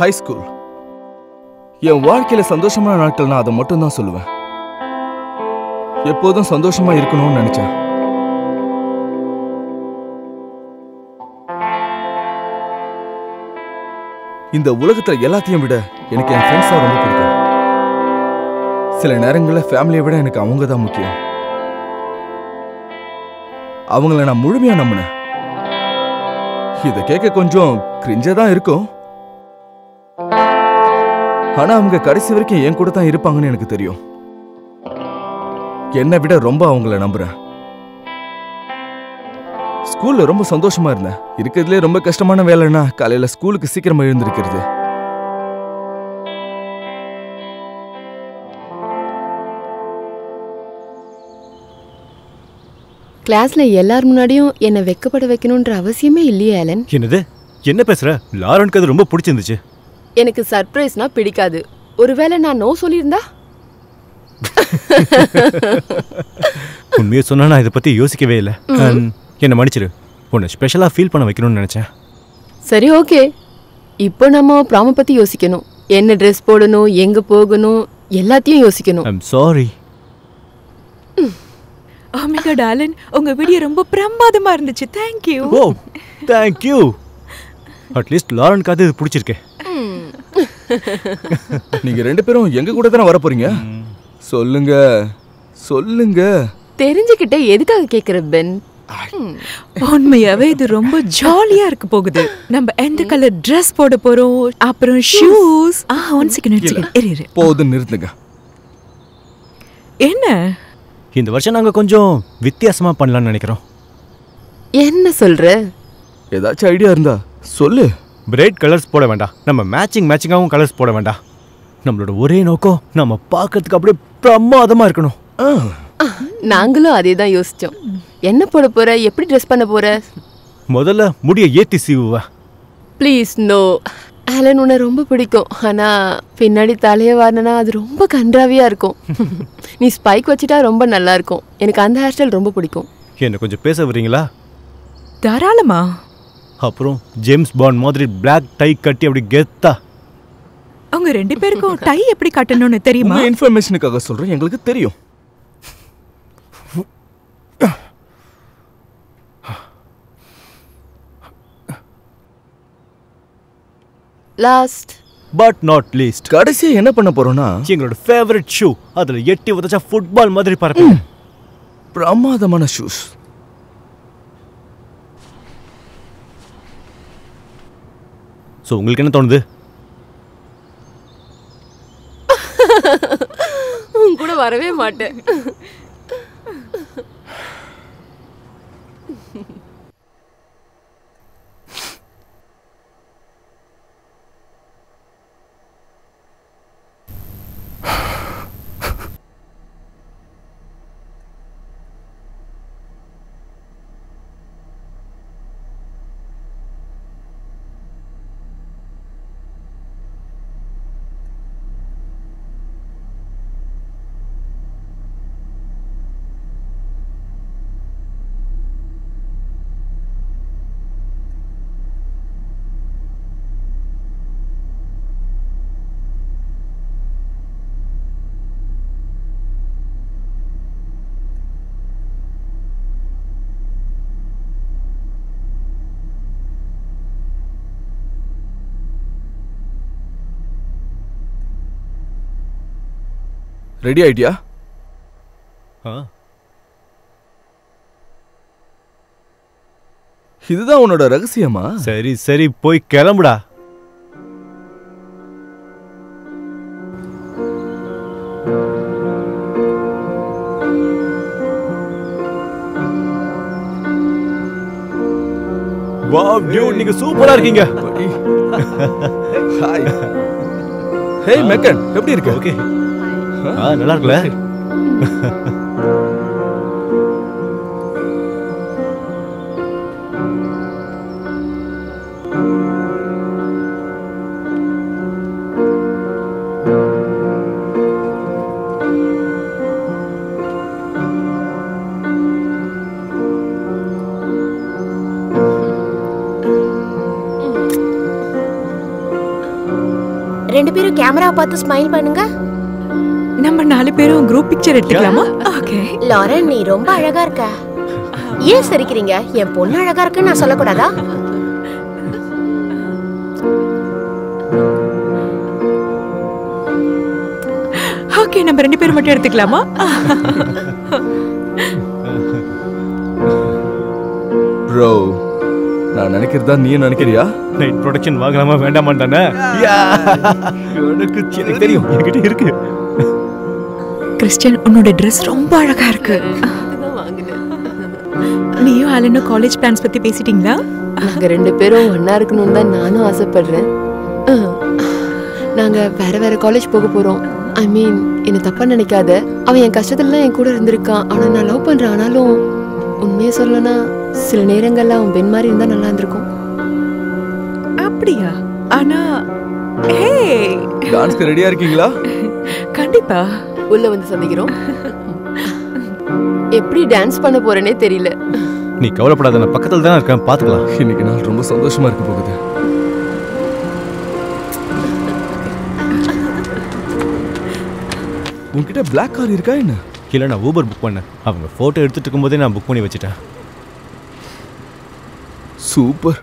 High school. என் வாழ்க்கையில சந்தோஷமான நாட்கள் நான் அதை மட்டும் தான் சொல்லுவேன். எப்போதும் சந்தோஷமா இருக்கணும்னு நினைச்சேன். இந்த உலகத்துல எல்லாத்தையும் விட எனக்கு என் ஃப்ரெண்ட்ஸ் தான் ரொம்ப பிடிக்கும். சில நேரங்களில் ஃபேமிலியை விட எனக்கு அவங்க தான் முக்கியம். அவங்கள நான் முழுமையா நம்பினேன். இதை கேட்க கொஞ்சம் கிரிஞ்சா தான் இருக்கும். ஆனா அவங்க கடைசி வரைக்கும் என் கூட தான் இருப்பாங்கன்னு எனக்கு தெரியும். என்னை விட ரொம்ப அவங்கள நம்புறேன். ஸ்கூல்ல ரொம்ப சந்தோஷமா இருந்தேன். இருக்கிறதுலே ரொம்ப கஷ்டமான வேலைன்னா காலையில ஸ்கூலுக்கு சீக்கிரமா எழுந்திருக்கிறது. கிளாஸ்ல எல்லார் முன்னாடியும் என்ன வெக்கப்பட வைக்கணும்ன்ற அவசியமே இல்லையே ஆலன். என்னது? என்ன பேசுற? லாரனுக்கு அது ரொம்ப பிடிச்சிருந்துச்சு. எனக்கு சர்ப்ரைஸ்னா பிடிக்காது. ஒருவேளை நான் நோ சொல்லியிருந்தா? உண்மையை சொன்னா நான் இதை பத்தி யோசிக்கவே இல்லை. என்ன மன்னிச்சிரு. உன்னை ஸ்பெஷலா ஃபீல் பண்ண வைக்கணும்னு நினைச்சேன். சரி, ஓகே. இப்போ நம்ம ப்ராம பத்தி யோசிக்கணும். என்ன ட்ரெஸ் போடணும், எங்க போகணும், எல்லாத்தையும் யோசிக்கணும். I'm sorry. Oh my god, Alan, உங்க வீடியோ ரொம்ப பிரமாதமா இருந்துச்சு. Thank you. ஓ, thank you. அட்லீஸ்ட் லாரனுக்கு அது பிடிச்சிருக்கே. நீங்க ரெண்டு பேரும் எங்க கூட தானே வர போறீங்க? சொல்லுங்க சொல்லுங்க. தெரிஞ்சுக்கிட்டே எதுக்காக கேக்குற பென்? உண்மையாவே இது ரொம்ப ஜாலியா இருக்க போகுது. நம்ம எந்த கலர் ட்ரெஸ் போட போறோம், அப்புறம் ஷூஸ். ஒன் செகண்ட் இரு. போதும், நிறுத்துங்க. என்ன? இந்த வருஷம் நாங்க கொஞ்சம் வித்தியாசமா பண்ணலாம்னு நினைக்கிறோம். என்ன சொல்ற? ஏதாச்சும் ஐடியா இருந்தா சொல்லு. பிரைட் கலர்ஸ் போட வேண்டாம். நம்ம மேட்சிங்காகவும் கலர்ஸ் போட வேண்டாம். நம்மளோட ஒரே நோக்கம் நம்ம பார்க்கறதுக்கு அப்படியே பிரமாதமா இருக்கணும். நாங்களும் அதே தான் யோசிச்சோம். என்ன போட போற, எப்படி ட்ரெஸ் பண்ண போற? முதல்ல முடிய ஏத்தி சீவுவா. Please no. ஆலன் உன்னை ரொம்ப பிடிக்கும். ஆனா பின்னாடி தலைய வாரினா அது ரொம்ப கன்றாவியா இருக்கும். நீ ஸ்பைக் வச்சுட்டா ரொம்ப நல்லா இருக்கும். எனக்கு அந்த ஹேர் ஸ்டைல் ரொம்ப பிடிக்கும். என்ன கொஞ்சம் பேச வரீங்களா? தாராளமா. அப்புறம் ஜேம்ஸ் பாண்ட் மாதிரி பிளாக் டை கட்டி அப்படி கெத்தா. அவங்க ரெண்டு பேருக்கும் டை எப்படி கட்டணும்னு தெரியுமா? இன்ஃபர்மேஷனுக்காக சொல்றேன், எங்களுக்கு தெரியும். லாஸ்ட் பட் நாட் லீஸ்ட், கடைசியா என்ன பண்ண போறோம்னா எங்களோட ஃபேவரட் ஷூ. அதுல எட்டி உதச்சா ஃபுட்பால் மாதிரி பறப்பேன். பிரமாதமான ஷூஸ். ஸோ உங்களுக்கு என்ன தோணுது? உன் கூட வரவே மாட்டேன். ரெடி ஆயிட்டியா? இதுதான் உன்னோட ரகசியமா? சரி சரி, போய் கிளம்புடா. வாவ் டியூட், நீங்க சூப்பரா இருக்கீங்க. ஹாய். ஹே மெக்கன், எப்படி இருக்க? ஓகே. நல்லா இருக்குல்ல? கேமரா பார்த்து ஸ்மைல் பண்ணுங்க. நம்ம 4 பேரும் குரூப் பிக்சர் எடுத்துக்கலாமா? ஓகே. லாரன், நீ ரொம்ப அழகா இருக்க. ஏன் சிரிக்கிறீங்க? என் பொண்ணு அழகா இருக்குன்னு நான் சொல்லக்கூடாதா? ஓகே, நம்ம 2 பேரும் மட்டும் எடுத்துக்கலாமா? ப்ரோ, நான் நினைக்கிறதா நீ நினைக்கிறியா? நைட் ப்ரொடக்ஷன் வாங்கலாமா வேண்டாமான்னு எனக்கு தெரியும், என்கிட்ட இருக்கு. கிறிஸ்டியன், உன்னோட ட்ரெஸ் ரொம்ப அழகா இருக்கு. இதுதான் வாங்கினேன். நீயும் ஆலனும் காலேஜ் பிளான்ஸ் பத்தி பேசிட்டீங்களா? நாங்க 2 பேரும் ஒண்ணா இருக்கணும்னு தான் நானும் ஆசைப்படுறேன். நாங்க வேற வேற காலேஜ் போக போறோம். ஐ மீன், என்ன தப்பா நினைக்காத. அவன் என் கஷ்டத்துல என் கூட இருந்திருக்கான். அவனை நான் லவ் பண்றேன். ஆனாலும் உண்மையை சொல்லனா சில நேரங்கள்ல அவன் பெண் மாதிரி இருந்தா நல்லா இருந்திருக்கும். அப்படியா? ஆனா டான்ஸ்க்கு ரெடியா இருக்கீங்களா? கண்டிப்பா. உள்ள வந்து சந்திக்கிறோம். எப்படி டான்ஸ் பண்ண போறேனே தெரியல. நீ கவலைப்படாத, நான் பக்கத்துல தான் இருக்கேன், பாத்துக்கலாம். இன்னைக்கு நாள் ரொம்ப சந்தோஷமா இருக்க போகுது. உன்கிட்ட பிளாக் கார் இருக்கா என்ன? இல்லை, நான் ஊபர் புக் பண்ணேன். அவங்க ஃபோட்டோ எடுத்துட்டு இருக்கும்போதே நான் புக் பண்ணி வச்சுட்டேன். சூப்பர்.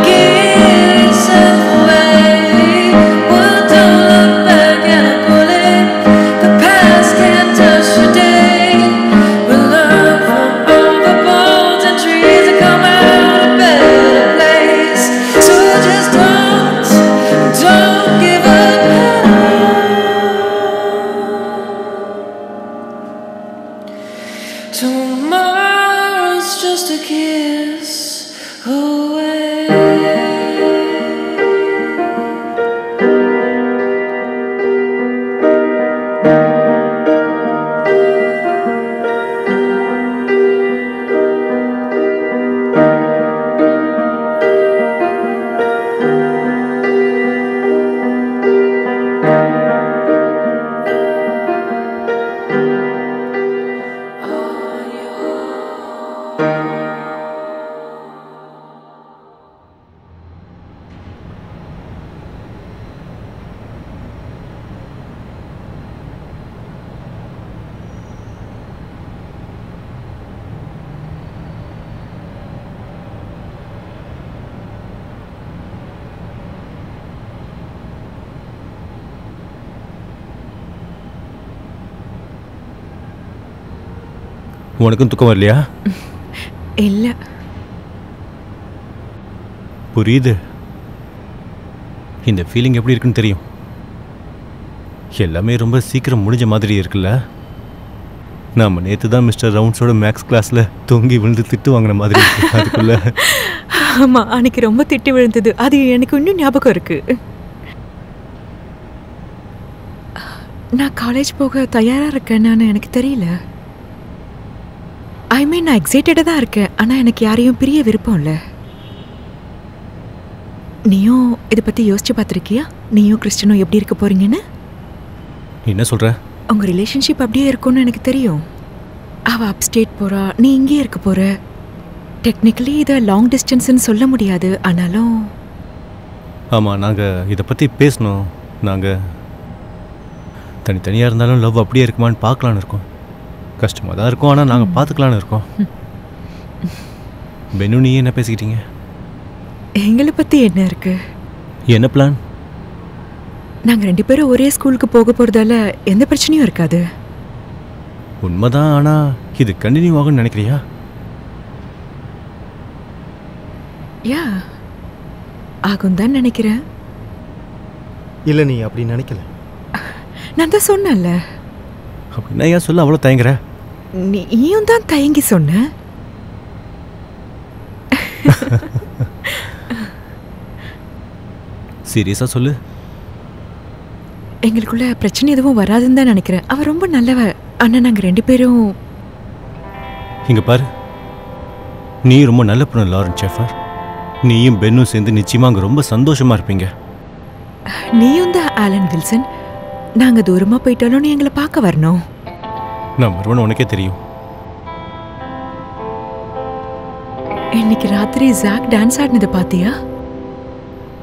Give yourself away. உனக்கும் தூக்கம் வரலையா? இல்ல. புரியுது. இந்த ஃபீலிங் எப்படி இருக்குன்னு தெரியும். எல்லாமே ரொம்ப சீக்கிரம் முடிஞ்ச மாதிரி இருக்குல்ல. நாம நேற்று தான் மிஸ்டர் ரவுண்ட்ஸோட மேக்ஸ் கிளாஸில் தொங்கி விழுந்து திட்டு வாங்கின மாதிரி இருக்கு. அதுக்குள்ள ஆமா, அன்னைக்கு ரொம்ப திட்டி விழுந்தது. அது எனக்கு இன்னும் ஞாபகம் இருக்கு. நான் காலேஜ் போக தயாரா இருக்கேன்னு எனக்கு தெரியல. ஐ மீன், நான் எக்ஸைட்டடாக தான் இருக்கேன். ஆனால் எனக்கு யாரையும் பிரிய விருப்பம் இல்லை. நீயும் இதை பற்றி யோசிச்சு பார்த்துருக்கியா? நீயும் கிறிஸ்டனும் எப்படி இருக்க போறீங்கன்னு? என்ன சொல்ற? உங்கள் ரிலேஷன்ஷிப் அப்படியே இருக்கும்னு எனக்கு தெரியும். அவள் அப்ஸ்டேட் போகிறா, நீ இங்கேயே இருக்க போகிற. டெக்னிக்கலி இதை லாங் டிஸ்டன்ஸ்ன்னு சொல்ல முடியாது. ஆனாலும் ஆமாம், நாங்கள் இதை பற்றி பேசணும். நாங்கள் தனித்தனியாக இருந்தாலும் லவ் அப்படியே இருக்குமான்னு பார்க்கலான்னு இருக்கோம். கஷ்டமாக தான் இருக்கும், ஆனால் நாங்கள் பார்த்துக்கலான்னு இருக்கோம். பென்னு, நீ என்ன பேசிக்கிட்டீங்க? எங்களை பற்றி என்ன இருக்கு? என்ன பிளான்? நாங்கள் 2 பேரும் ஒரே ஸ்கூலுக்கு போக போகிறதால எந்த பிரச்சனையும் இருக்காது. உண்மைதான், ஆனால் இது கண்டினியூ ஆகும்னு நினைக்கிறியா? யா, ஆகும் தான் நினைக்கிறேன். இல்லை, நீ அப்படி நினைக்கல. நான் தான் சொன்னேன்ல. அப்படின்னா ஏன் சொல்ல அவ்வளோ தயங்குற? நீயும் தான் தயங்கி சொன்ன. சீரியஸாக சொல்லு. எங்களுக்குள்ள பிரச்சனை எதுவும் வராதுன்னு தான் நினைக்கிறேன். அவ ரொம்ப நல்லவ. ஆனா நாங்க 2 பேரும். இங்க பாரு, நீ ரொம்ப நல்ல பொண்ணு லாரன்ஸ் ஷெஃபர். நீயும் பென்னும் சேர்ந்து நிச்சயமா அங்கே ரொம்ப சந்தோஷமா இருப்பீங்க. நீயும் தான் ஆலன் வில்சன். நாங்க தூரமா போயிட்டாலும் நீ எங்களை பார்க்க வரணும். நான் வருவேன்னு உனக்கே தெரியும். இன்னைக்கு ராத்திரி ஜாக் டான்ஸ் ஆடினதை பாத்தியா?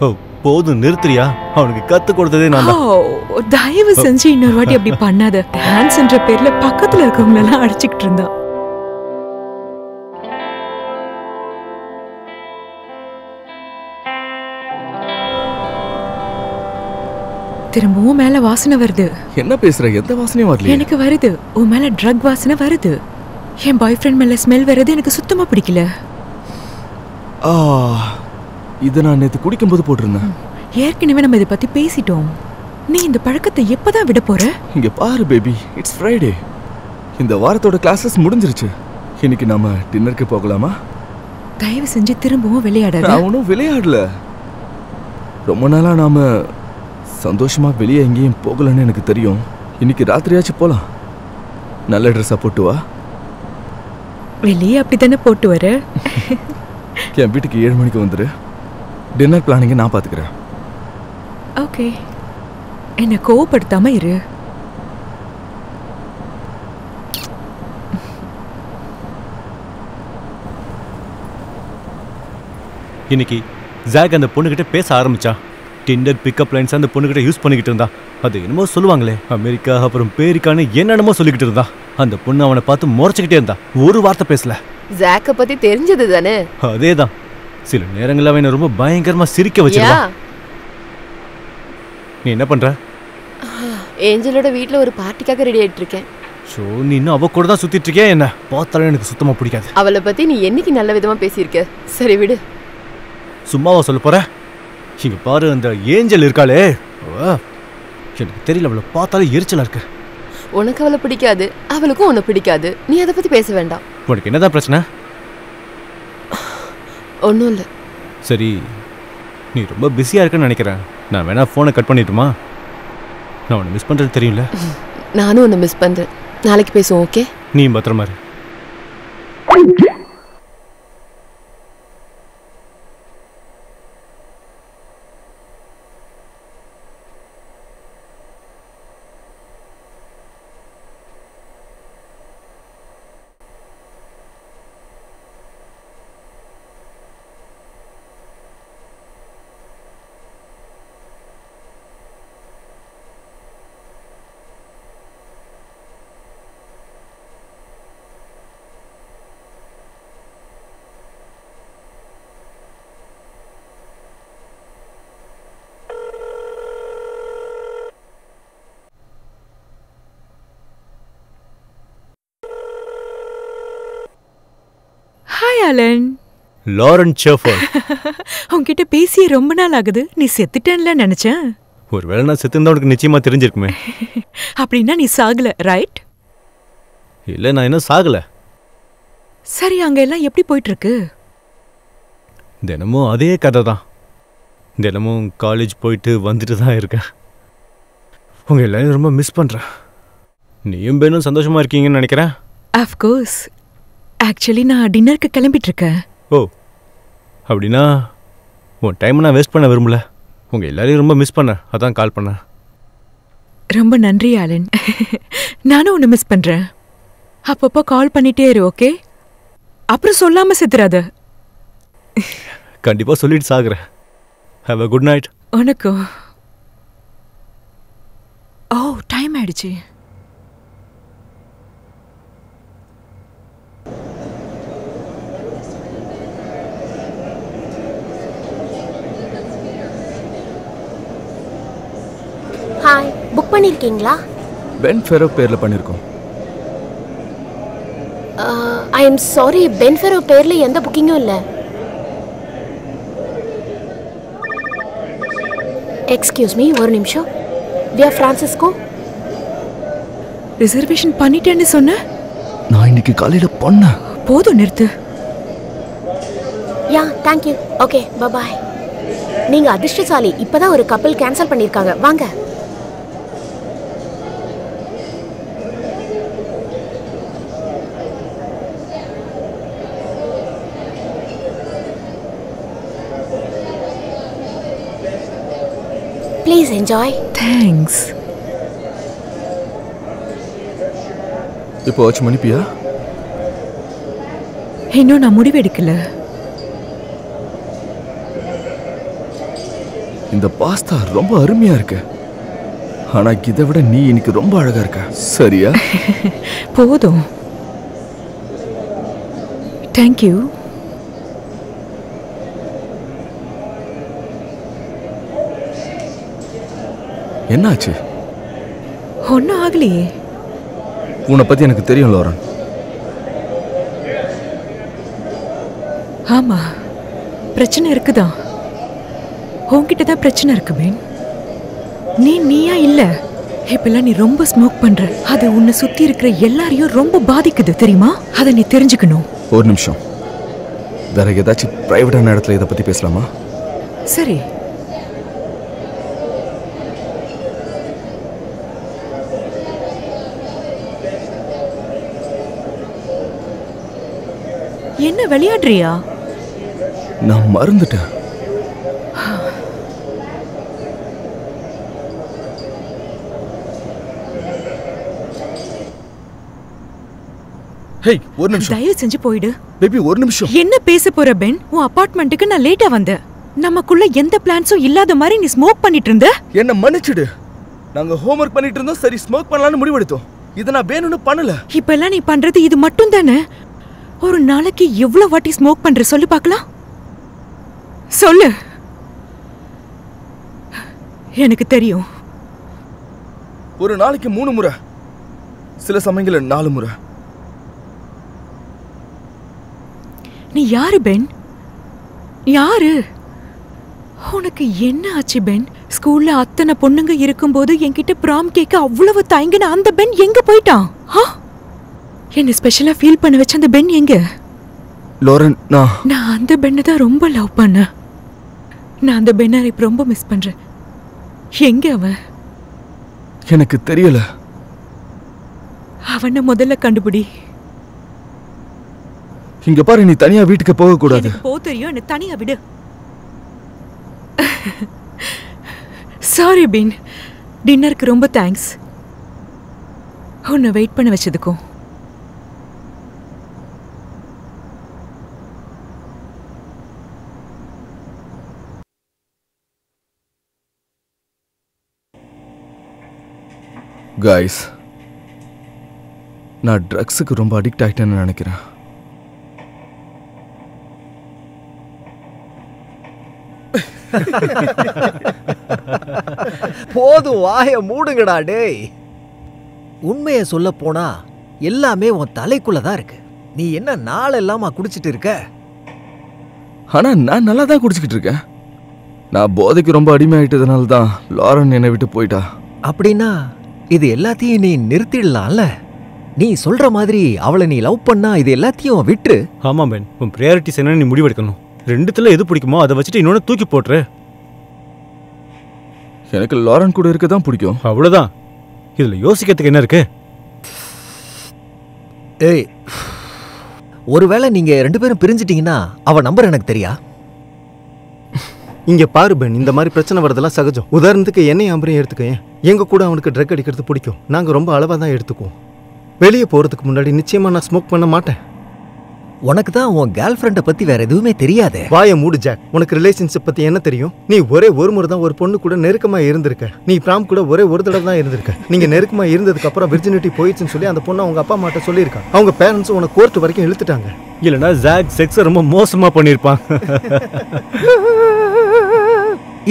ஓ, போதும் நிறுத்துறியா? அவனுக்கு கத்து கொடுத்ததே நான் தான். தயவு செஞ்சு இன்னொரு வாட்டி அப்படி பண்ணாத. டான்ஸ்ன்ற பேர்ல பக்கத்துல இருக்கவங்க எல்லாம் அடிச்சுக்கிட்டு இருந்தா. திரும்பவும் மேல வாசனை வருது. என்ன பேசுற? எந்த வாசனையும் வரல. எனக்கு வருது. உன் மேல ட்ரக் வாசனை வருது. என் பாய் ஃப்ரெண்ட் மேல ஸ்மெல் வருது. எனக்கு சுத்தமா பிடிக்கல. இதை நான் நேற்று குடிக்கும்போது போட்டிருந்தேன். ஏற்கனவே நம்ம இதை பத்தி பேசிட்டோம். நீ இந்த பழக்கத்தை எப்பதான் விட போற? இங்க பாரு பேபி, இட்ஸ் ஃப்ரைடே. இந்த வாரத்தோட கிளாஸஸ் முடிஞ்சிருச்சு. இன்னைக்கு நாம டின்னருக்கு போகலாமா? தயவு செஞ்சு திரும்பவும் விளையாடாத. நான் ஒன்றும் விளையாடல. ரொம்ப நாளா நாம சந்தோஷமா வெளியே எங்கேயும் போகலன்னு எனக்கு தெரியும். இன்னைக்கு ராத்திரியாச்சும் போலாம். நல்ல ட்ரெஸ்ஸா போட்டு வா. வெளியே அப்படித்தானே போட்டு வர. என் வீட்டுக்கு 7 மணிக்கு வந்துரு. டின்னர் பிளானிங்க நான் பாத்துக்கிறேன். ஓகே, என்ன கோவப்படுத்தாம இரு. இன்னைக்கு ஜாக் அந்த பொண்ணுகிட்ட பேச ஆரம்பிச்சா. டிண்டர் பிக்கப் லைன்ஸ் அந்த பொண்ணுகிட்ட யூஸ் பண்ணிக்கிட்டு இருந்தா. அது என்னமோ சொல்லுவாங்களே, அமெரிக்கா அப்புறம் பேரிக்கான்னு என்னென்னமோ சொல்லிக்கிட்டு இருந்தா. அந்த பொண்ணு அவனை பார்த்து முறைச்சிக்கிட்டே இருந்தா. ஒரு வார்த்தை பேசல. ஜாக்க பத்தி தெரிஞ்சது தானே? அதேதான். சில நேரங்களில் அவனை ரொம்ப பயங்கரமா சிரிக்க வச்சிருந்தா. நீ என்ன பண்ற? ஏஞ்சலோட வீட்ல ஒரு பார்ட்டிக்காக ரெடி ஆயிட்டு இருக்கேன். ஸோ நீ இன்னும் அவ கூட தான் சுத்திட்டு இருக்கியா? என்ன பார்த்தாலும் எனக்கு சுத்தமா பிடிக்காது. அவளை பத்தி நீ என்னைக்கு நல்ல விதமா பேசியிருக்க. சரி விடு. சும்மாவா சொல்ல போற? இங்க பாரு, அந்த ஏஞ்சல் இருக்காளே, எனக்கு தெரியல, அவளை பார்த்தாலே எரிச்சலா இருக்கு. உனக்கு அவளை பிடிக்காது, அவளுக்கும் உன்னை பிடிக்காது. நீ அதை பத்தி பேச வேண்டாம். உனக்கு என்னதான் பிரச்சனை? ஒன்றும் இல்லை. சரி, நீ ரொம்ப பிஸியாக இருக்கன்னு நினைக்கிறேன். நான் வேணா ஃபோனை கட் பண்ணிட்டுமா? நான் உன்னை மிஸ் பண்ணுறது தெரியும்ல. நானும் உன்னை மிஸ் பண்ணுறேன். நாளைக்கு பேசுவோம், ஓகே? நீ பத்திரமா இரு. ஆலன். Lauren Shepherd. உன்கிட்ட பேசி ரொம்ப நாள் ஆகுது. நீ செத்துட்டேன்ல நினைச்சேன். ஒருவேளை நான் செத்துருந்தா உனக்கு நிச்சயமா தெரிஞ்சிருக்குமே. அப்படின்னா நீ சாகல, ரைட்? இல்லை, நான் இன்னும் சாகல. சரி, அங்க எல்லாம் எப்படி போயிட்டு இருக்கு? தினமும் அதே கதை தான். தினமும் காலேஜ் போயிட்டு வந்துட்டு தான் இருக்கேன். உங்கள் எல்லாரையும் ரொம்ப மிஸ் பண்ணுறேன். நீயும் பெண்ணும் சந்தோஷமாக இருக்கீங்கன்னு நினைக்கிறேன். அஃப்கோர்ஸ். ஆக்சுவலி நான் டின்னருக்கு கிளம்பிட்டு இருக்கேன். ஓ, அப்படின்னா உன் டைமை நான் வேஸ்ட் பண்ண விரும்பல. உங்கள் எல்லாரையும் ரொம்ப மிஸ் பண்ணேன், அதான் கால் பண்ணேன். ரொம்ப நன்றி ஆலன். நானும் உன்னை மிஸ் பண்ணுறேன். அப்பப்போ கால் பண்ணிட்டே இரு, ஓகே? அப்புறம் சொல்லாமல் செத்துறாத. கண்டிப்பாக சொல்லிட்டு சாகுறேன். Have a good night. உனக்கும். ஓ, டைம் ஆயிடுச்சு. ஹாய், புக் பண்ணிருக்கீங்களா? பென் ஃபெரோ பேர்ல பண்ணிருக்கோம். I am sorry, Ben Ferro பேர்ல எந்த புக்கிங்கும் இல்லை. எக்ஸ்கியூஸ் மீ, ஒரு நிமிஷம். வியா ஃப்ரான்சிஸ்கோ. ரிசர்வேஷன் பண்ணிட்டேன்னு சொன்ன? நான் இன்னைக்கு காலையில பண்ணேன். போதும், நிறுத்து. யா, தேங்க்யூ. ஓகே, பாய். நீங்க அதிர்ஷ்டசாலி. இப்பதான் ஒரு கப்பல் கேன்சல் பண்ணிருக்காங்க. வாங்க. Please enjoy. தேங்க்ஸ். இப்போ வாட்ச் மணிப்பியா? இன்னும் நான் முடிவெடுக்கல. இந்த பாஸ்தா ரொம்ப அருமையா இருக்கு. ஆனா இதை விட நீ இன்னைக்கு ரொம்ப அழகா இருக்க. சரியா? போதும். தேங்க்யூ. என்னாச்சு? ஒன்னும் ஆகலையே. உன்னை பத்தி எனக்கு தெரியும் லாரன். ஆமா, பிரச்சனை இருக்குதான். உன்கிட்ட தான் பிரச்சனை இருக்கு பென். நீயா இல்ல. இப்பெல்லாம் நீ ரொம்ப ஸ்மோக் பண்ற. அது உன்னை சுத்தி இருக்கிற எல்லாரையும் ரொம்ப பாதிக்குது, தெரியுமா? அதை நீ தெரிஞ்சுக்கணும். ஒரு நிமிஷம். வேற ஏதாச்சும் பிரைவேட்டான இடத்துல இதை பத்தி பேசலாமா? சரி. என்ன விளையாடுறியா? நான் மறந்துட்டேன். ஹேய், ஒரு நிமிஷம். தயவு செஞ்சு போயிடு. பேபி, ஒரு நிமிஷம். என்ன பேச போற பென்? உன் அபார்ட்மெண்ட்டுக்கு நான் லேட்டா வந்தேன். நமக்குள்ள எந்த பிளான்ஸும் இல்லாத மாதிரி நீ ஸ்மோக் பண்ணிட்டு இருந்த. என்ன மன்னிச்சிடு. நாங்க ஹோம்வொர்க் பண்ணிட்டு இருந்தோம். சரி, ஸ்மோக் பண்ணலாம்னு முடிவெடுத்தோம். இதை நான் வேணும்னு பண்ணல. இப்பெல்லாம் நீ பண்றது இது மட்டும் தானே? ஒரு நாளைக்கு எவ்வளவு வாட்டி ஸ்மோக் பண்ற சொல்லு பார்க்கலாம். சொல்லு. எனக்கு தெரியும். ஒரு நாளைக்கு 3 முறை, சில சமயங்கள்ல 4 முறை. நீ யாரு பென்? யாரு? உனக்கு என்ன ஆச்சு பென்? ஸ்கூல்ல அத்தனை பொண்ணுங்க இருக்கும்போது என்கிட்ட ப்ராம் கேட்க அவ்வளவு தயங்கின அந்த பென் எங்க போயிட்டான்? என்ன ஸ்பெஷலா ஃபீல் பண்ண வச்ச அந்த பென் எங்க? லாரன், நான் அந்த பெண்ணை தான் ரொம்ப லவ் பண்ணேன். நான் அந்த பெண்ணை இப்ப ரொம்ப மிஸ் பண்றேன். எங்க அவன்? எனக்கு தெரியல. அவனை முதல்ல கண்டுபிடி. இங்க பாரு, நீ தனியா வீட்டுக்கு போக கூடாது. போ தெரியும், என்ன தனியா விடு. சாரி பீன், டின்னருக்கு ரொம்ப தேங்க்ஸ். உன்னை வெயிட் பண்ண வச்சதுக்கும். கைஸ், நான் ட்ரக்ஸுக்கு ரொம்ப அடிக்ட் ஆகிட்டேன்னு நினைக்கிறேன். போதும், வாய மூடுங்கடா டேய். உண்மையை சொல்ல போனா எல்லாமே உன் தலைக்குள்ள தான் இருக்கு. நீ என்ன நாளெல்லாமா குடிச்சிட்டு இருக்க? ஆனா நான் நல்லா தான் குடிச்சிக்கிட்டு இருக்கேன். நான் போதைக்கு ரொம்ப அடிமையாயிட்டதுனால தான் லாரன் என்னை விட்டு போயிட்டா. அப்படின்னா இது எல்லாத்தையும் நீ நிறுத்திடலாம்ல. நீ சொல்ற மாதிரி அவளை நீ லவ் பண்ணா இது எல்லாத்தையும் விட்டுரு. ஆமா பென், உன் ப்ரையாரிட்டிஸ் என்னன்னு நீ முடிவெடுக்கணும். ரெண்டுத்துல எது பிடிக்குமோ அதை வச்சுட்டு இன்னொன்னு தூக்கி போட்டுரு. எனக்கு லாரன் கூட இருக்க தான் பிடிக்கும். அவ்வளவுதான். இதுல யோசிக்கிறதுக்கு என்ன இருக்கு? ஏய், ஒருவேளை நீங்க 2 பேரும் பிரிஞ்சிட்டீங்கன்னா அவ நம்பர் எனக்கு தெரியா? இங்க பாரு பென், இந்த மாதிரி பிரச்சனை வரதெல்லாம் சகஜம். உதாரணத்துக்கு என்னையும் அம்பரையும் எடுத்துக்கேன். எங்க கூட அவனுக்கு ட்ரக் அடிக்கிறது பிடிக்கும். நாங்க ரொம்ப அளவா தான் எடுத்துக்குவோம். வெளியே போறதுக்கு முன்னாடி நிச்சயமா நான் ஸ்மோக் பண்ண மாட்டேன். உனக்கு தான் உன் கேர்ள் ஃப்ரெண்டை பத்தி வேற எதுவுமே தெரியாதே. வாயை மூடு ஜாக். உனக்கு ரிலேஷன்ஷிப் பத்தி என்ன தெரியும்? நீ ஒரே ஒரு முறை தான் ஒரு பொண்ணு கூட நெருக்கமா இருந்திருக்க. நீ பிராம் கூட ஒரே ஒரு தடவை தான் இருந்திருக்க. நீங்க நெருக்கமா இருந்ததுக்கு அப்புறம் விர்ஜினிட்டி போயிடுச்சுன்னு சொல்லி அந்த பொண்ணு அவங்க அப்பா அம்மாட்ட சொல்லியிருக்கா. அவங்க பேரண்ட்ஸ் உனக்கு கோர்ட் வரைக்கும் இழுத்துட்டாங்க. இல்லைன்னா ஜாக் செக்ஸை ரொம்ப மோசமா பண்ணியிருப்பான்.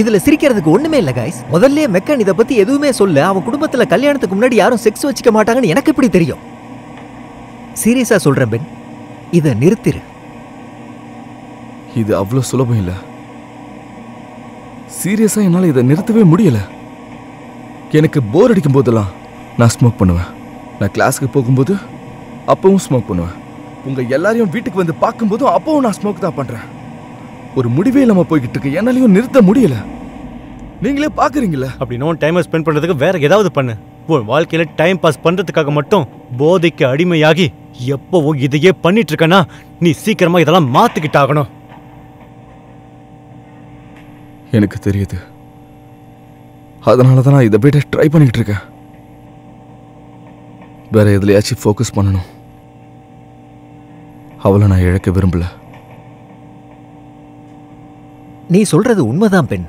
இதுல சிரிக்கிறதுக்கு ஒண்ணுமே இல்ல கைஸ். முதல்ல மெக்கன் இத பத்தி எதுவுமே சொல்ல. அவன் குடும்பத்துல கல்யாணத்துக்கு முன்னாடி யாரும் செக்ஸ் வச்சுக்க மாட்டாங்கன்னு எனக்கு எப்படி தெரியும்? சீரியஸா சொல்றேன் பென், இத நிறுத்திரு. இது அவ்வளவு சுலபம் இல்ல. சீரியஸா என்னால இதை நிறுத்தவே முடியல. எனக்கு போர் அடிக்கும் போதெல்லாம் நான் ஸ்மோக் பண்ணுவேன். நான் கிளாஸுக்கு போகும்போது அப்பவும் ஸ்மோக் பண்ணுவேன். உங்க எல்லாரையும் வீட்டுக்கு வந்து பார்க்கும்போதும் அப்பவும் நான் ஸ்மோக் தான் பண்றேன். ஒரு முடிவே இல்லாம போய்கிட்டு இருக்கு. என்னாலையும் நிறுத்த முடியல. நீங்களே பாக்குறீங்களா? அப்படின்னா டைமை ஸ்பெண்ட் பண்றதுக்கு வேற ஏதாவது பண்ணு. உன் வாழ்க்கையில டைம் பாஸ் பண்றதுக்காக மட்டும் போதைக்கு அடிமையாகி எப்பவும் இதையே பண்ணிட்டு இருக்கனா, நீ சீக்கிரமா இதெல்லாம் மாத்திக்கிட்டாகணும். எனக்கு தெரியுது. அதனாலதான் நான் இதை விட ட்ரை பண்ணிட்டு இருக்கேன். வேற எதுலயாச்சும் ஃபோக்கஸ் பண்ணணும். அவளை நான் இழக்க விரும்பல. நீ சொல்றது உண்மைதான் பெண்.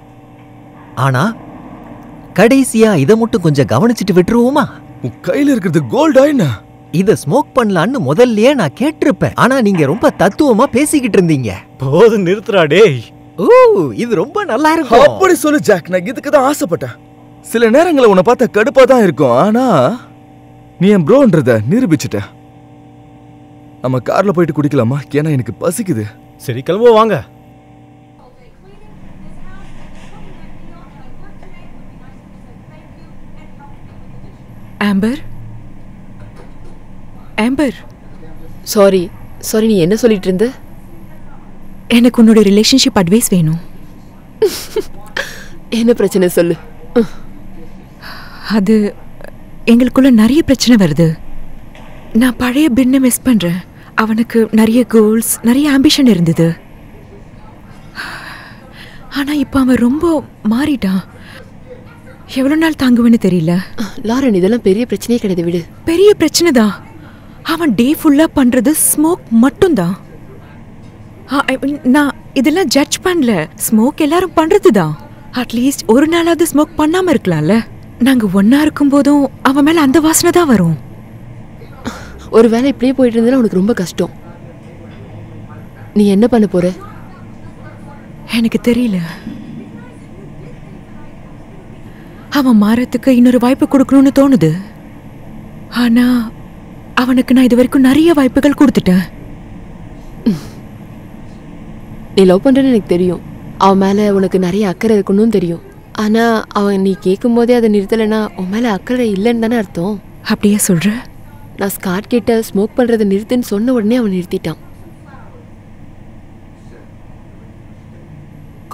ஆனா கடைசியா இதை மட்டும் கொஞ்சம் கவனிச்சுட்டு விட்டுருவோமா? உன் கையில இருக்கிறது கோல்டா என்ன? இத ஸ்மோக் பண்ணலான்னு முதல்லயே நான் கேட்டிருப்பேன். ஆனா நீங்க ரொம்ப தத்துவமா பேசிக்கிட்டு இருந்தீங்க. போது நிறுத்துறா டேய். ஓ, இது ரொம்ப நல்லா இருக்கும். அப்படி சொல்லு ஜாக். நான் இதுக்கு தான் ஆசைப்பட்டேன். சில நேரங்களை உன்னை பார்த்தா கடுப்பா தான் இருக்கும். ஆனா நீ என் ப்ரோன்றத நிரூபிச்சுட்ட. நம்ம கார்ல போயிட்டு குடிக்கலாமா? ஏன்னா எனக்கு பசிக்குது. சரி, கிளம்புவோம் வாங்க. ஆம்பர், ஆம்பர், சாரி சாரி, நீ என்ன சொல்லிட்டு இருந்த? எனக்கு உன்னோட ரிலேஷன்ஷிப் அட்வைஸ் வேணும். என்ன பிரச்சனை சொல்லு. அது எங்களுக்குள்ள நிறைய பிரச்சனை வருது. நான் பழைய பென்னை மிஸ் பண்றேன். அவனுக்கு நிறைய கோல்ஸ், நிறைய ஆம்பிஷன் இருந்தது. ஆனா இப்ப அவன் ரொம்ப மாறிட்டான். எவ்வளவு நாள் தாங்குவேன்னு தெரியல. லாரன், இதெல்லாம் பெரிய பிரச்சனையே கிடையாது, விடு. பெரிய பிரச்சனை தான். அவன் டே ஃபுல்லா பண்றது ஸ்மோக் மட்டும்தான். நான் இதெல்லாம் ஜட்ஜ் பண்ணல. ஸ்மோக் எல்லாரும் பண்றதுதான். அட்லீஸ்ட் ஒரு நாளாவது ஸ்மோக் பண்ணாம இருக்கலாம்ல. நாங்க ஒன்னா இருக்கும் போதும் அவன் மேல அந்த வாசனை தான் வரும். ஒரு வேளை இப்படியே போயிட்டு இருந்தா உனக்கு ரொம்ப கஷ்டம். நீ என்ன பண்ண போற? எனக்கு தெரியல. அவன் மாறத்துக்கு இன்னொரு வாய்ப்பு கொடுக்கணும்னு தோணுது. ஆனா அவனுக்கு நான் இது வரைக்கும் நிறைய வாய்ப்புகள் கொடுத்துட்டேன். நீ லவ் பண்றேன்னு எனக்கு தெரியும். அவன் மேல உனக்கு நிறைய அக்கறை இருக்கணும்னு தெரியும். ஆனா அவன் நீ கேட்கும் போதே அதை நிறுத்தலைன்னா உன் மேல அக்கறை இல்லைன்னு தானே அர்த்தம். அப்படியே சொல்ற? நான் ஸ்காட் கிட்ட ஸ்மோக் பண்றதை நிறுத்துன்னு சொன்ன உடனே அவன் நிறுத்திட்டான்.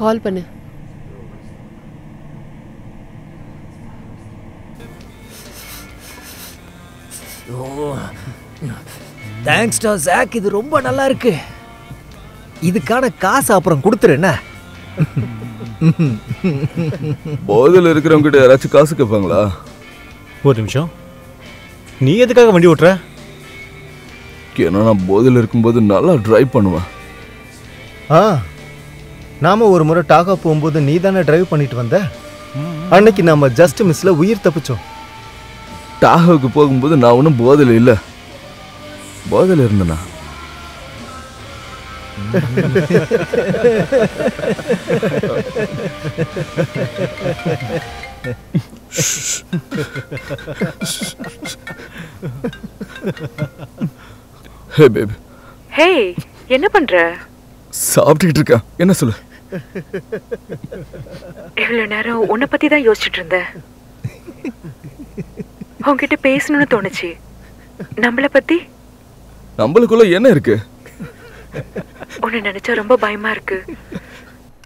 கால் பண்ணு. தேங்க்ஸ் டா ஜாக், இது ரொம்ப நல்லா இருக்கு. இதுக்கான காசு அப்புறம் கொடுத்துரு என்ன? போதில் இருக்கிறவங்க கிட்ட யாராச்சும் காசு கேட்பாங்களா? ஒரு நிமிஷம், நீ எதுக்காக வண்டி ஓட்டுற? ஏன்னா நான் போதில் இருக்கும்போது நல்லா டிரைவ் பண்ணுவேன். நாம ஒரு முறை டாகா போகும்போது நீ தானே டிரைவ் பண்ணிட்டு வந்த. அன்னைக்கு நாம ஜஸ்ட் மிஸ்ல உயிர் தப்பிச்சோம். டாகாவுக்கு போகும்போது நான் ஒன்றும் போதில் இல்லை. போதில் இருந்தேனா? Hey baby. ஹே, என்ன பண்ற? சாப்பிட்டுக்கிட்டு இருக்கேன். என்ன சொல்லு? இவ்வளவு நேரம் உன்னை பத்தி தான் யோசிச்சுட்டு இருந்தேன். உன்கிட்ட பேசணும்னு தோணுச்சு. நம்மள பத்தி? நம்மளுக்குள்ள என்ன இருக்கு? உன்னை நினைச்சா ரொம்ப பயமா இருக்கு.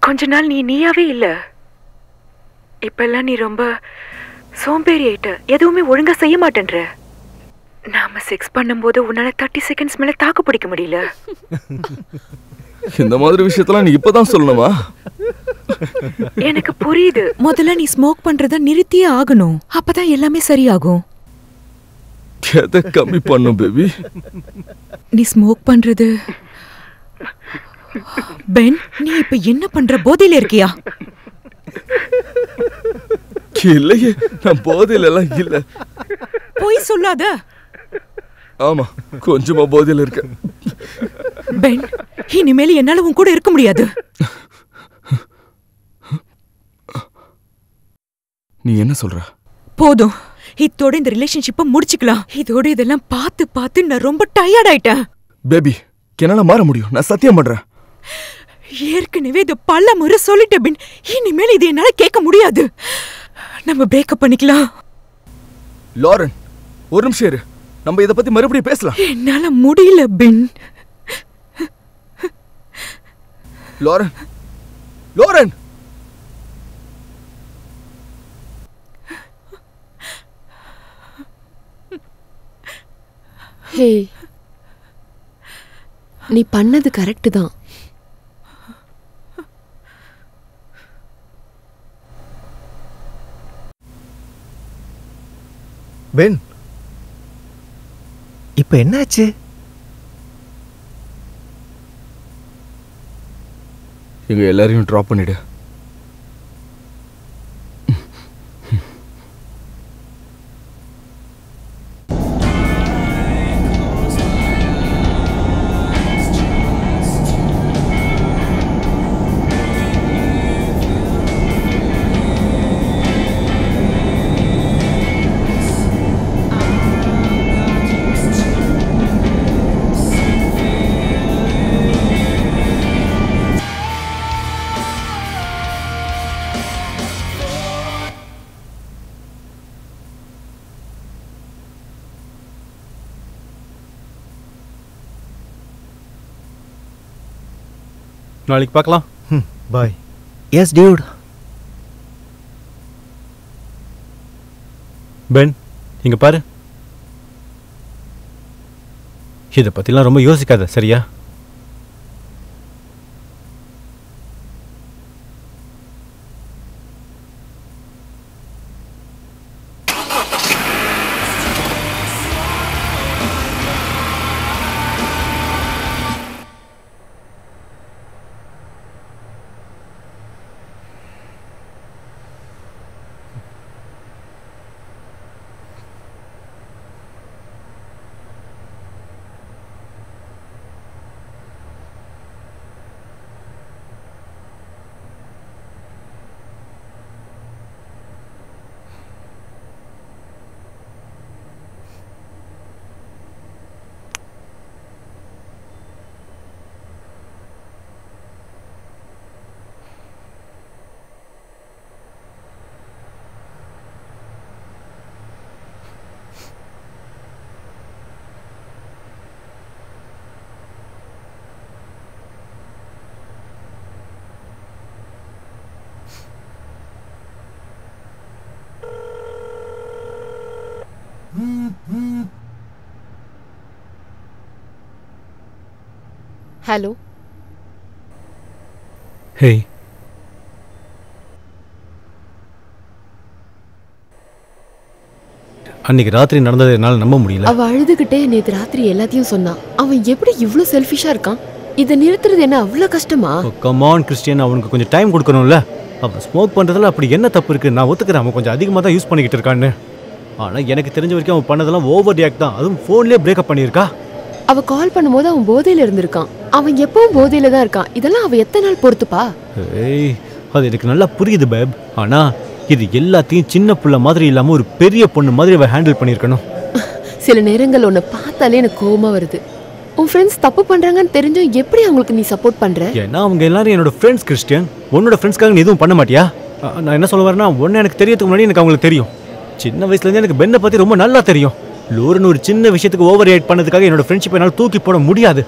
கொஞ்ச நாள் நீ நீயாவே இல்ல. இப்பெல்லாம் நீ ரொம்ப சோம்பேறி ஆயிட்ட. எதுவுமே ஒழுங்கா செய்ய மாட்டேன்ற. நாம செக்ஸ் பண்ணும்போது உன்னால 30 செகண்ட்ஸ் மேல தாக்கு பிடிக்க முடியல. இந்த மாதிரி விஷயத்தெல்லாம் நீ இப்பதான் சொல்லணுமா? எனக்கு புரியுது. முதல்ல நீ ஸ்மோக் பண்றத நிறுத்தியே ஆகணும். அப்பதான் எல்லாமே சரியாகும். எதை கம்மி பண்ணும் பேபி? நீ ஸ்மோக் பண்றது. பென், நீ இப்ப என்ன பண்ற? போதையில இருக்கியா? இல்லையே, நான் போதையில எல்லாம் இல்ல. போய் சொல்லாத. ஆமா, கொஞ்சமா போதையில இருக்க. பென், இனிமேல் என்னால உன் கூட இருக்க முடியாது. நீ என்ன சொல்ற? போதும், இதோட இந்த ரிலேஷன்ஷிப்பை முடிச்சுக்கலாம். இதோட இதெல்லாம் பார்த்து பார்த்து நான் ரொம்ப டயர்ட் ஆயிட்டேன். பேபி, என்னால மாற முடியும். நான் சத்தியம் பண்றேன். ஏற்கனவே இதை பல முறை சொல்லிட்டேன் பென். இனிமேல் இது என்னால கேட்க முடியாது. நம்ம பிரேக்கப் பண்ணிக்கலாம். லாரன், ஒரு நிமிஷம் இரு. நம்ம இத பத்தி மறுபடியும் பேசலாம். என்னால முடியல பென். Lauren, Lauren. ஹே, நீ பண்ணது கரெக்ட் தான். பென், இப்ப என்னாச்சு? எங்க எல்லாரையும் டிராப் பண்ணிடு. நாளைக்கு பார்க்கலாம். பாய். S Dude. பென், இங்க பாரு. இதை பத்திலாம் ரொம்ப யோசிக்காத, சரியா? ஹலோ. ஹே, அன்னைக்கு ராத்திரி நடந்ததை என்னால் நம்ப முடியல. அவ அழுதுகிட்டே நேத்து ராத்திரி எல்லாத்தையும் சொன்னான். அவன் எப்படி இவ்ளோ செல்ஃபிஷா இருக்கான்? இதை நிறுத்துறது என்ன அவ்வளோ கஷ்டமா? கமான் கிறிஸ்டியன், அவனுக்கு கொஞ்சம் டைம் கொடுக்கணும்ல. அவன் ஸ்மோக் பண்ணுறதுல அப்படி என்ன தப்பு இருக்குது? நான் ஒத்துக்கிறேன் அவன் கொஞ்சம் அதிகமாக தான் யூஸ் பண்ணிக்கிட்டு இருக்கான்னு. ஆனால் எனக்கு தெரிஞ்ச வரைக்கும் அவன் பண்ணதெல்லாம் ஓவர் ரியாக்ட் தான். அதுவும் ஃபோன்லேயே பிரேக்கப் பண்ணியிருக்கா. அவ கால் பண்ணும்போது அவன் போதையில இருந்திருக்கான். அவன் எப்பவும் போதையில தான் இருக்கான். இதெல்லாம் அவ எத்தனை நாள் பொறுத்துப்பா? ஏய், அது எனக்கு நல்லா புரியுது பேப். ஆனால் இது எல்லாத்தையும் சின்ன புள்ள மாதிரி இல்லாமல் ஒரு பெரிய பொண்ணு மாதிரி அவள் ஹேண்டில் பண்ணியிருக்கணும். சில நேரங்கள் உன்னை பார்த்தாலே எனக்கு கோவமா வருது. உன் ஃப்ரெண்ட்ஸ் தப்பு பண்றாங்கன்னு தெரிஞ்சும் எப்படி அவங்களுக்கு நீ சப்போர்ட் பண்ற? ஏன்னா அவங்க எல்லாரும் என்னோட ஃப்ரெண்ட்ஸ் கிறிஸ்டியன். உன்னோட ஃப்ரெண்ட்ஸ்க்காக நீ எதுவும் பண்ண மாட்டியா? நான் என்ன சொல்ல வரேன்னா, ஒன்று எனக்கு தெரியறதுக்கு முன்னாடி எனக்கு அவங்களுக்கு தெரியும். சின்ன வயசுலேருந்து எனக்கு பென்னை பற்றி ரொம்ப நல்லா தெரியும். லோரன் ஒரு சின்ன விஷயத்துக்கு ஓவர் ரியாக்ட் பண்ணதுக்காக என்னோட ஃப்ரெண்ட்ஷிப் என்னால் தூக்கி போட முடியாது.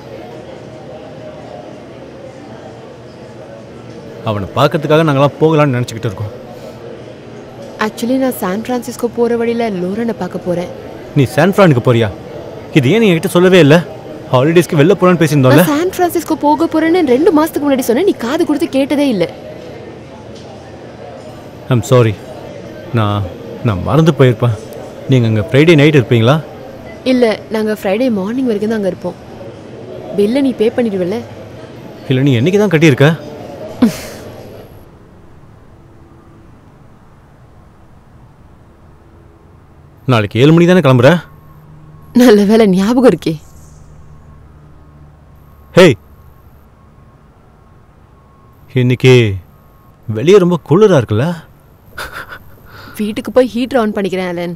அவனை பார்க்கறதுக்காக நாங்களாம் போகலான்னு நினச்சிக்கிட்டு இருக்கோம். ஆக்சுவலி நான் சான் பிரான்சிஸ்கோ போகிற வழியில் லோரனை பார்க்க போகிறேன். நீ சான் பிரானுக்கு போறியா? இது ஏன் நீ என்கிட்ட சொல்லவே இல்லை? ஹாலிடேஸ்க்கு வெளில போகலான்னு பேசியிருந்தோம்ல. நான் சான் பிரான்சிஸ்கோ போக போகிறேன்னு 2 மாதத்துக்கு முன்னாடி சொன்னேன். நீ காது கொடுத்து கேட்டதே இல்லை. I'm sorry. நான் மறந்து போயிருப்பேன். நீங்கள் அங்கே ஃப்ரைடே நைட் இருப்பீங்களா? இல்லை, நாங்கள் ஃப்ரைடே மார்னிங் வரைக்கும் தான் அங்கே இருப்போம். பில்லை நீ பே பண்ணிடுவல? இல்லை, நீ என்னைக்கு தான் கட்டியிருக்க? நாளைக்கு 7 மணி தானே கிளம்புற? நல்ல வேலை ஞாபகம் இருக்கே. ஹே, இன்னைக்கு வெளியே ரொம்ப குளிராக இருக்குல்ல? வீட்டுக்கு போய் ஹீட்டர் ஆன் பண்ணிக்கிறேன் ஆலன்.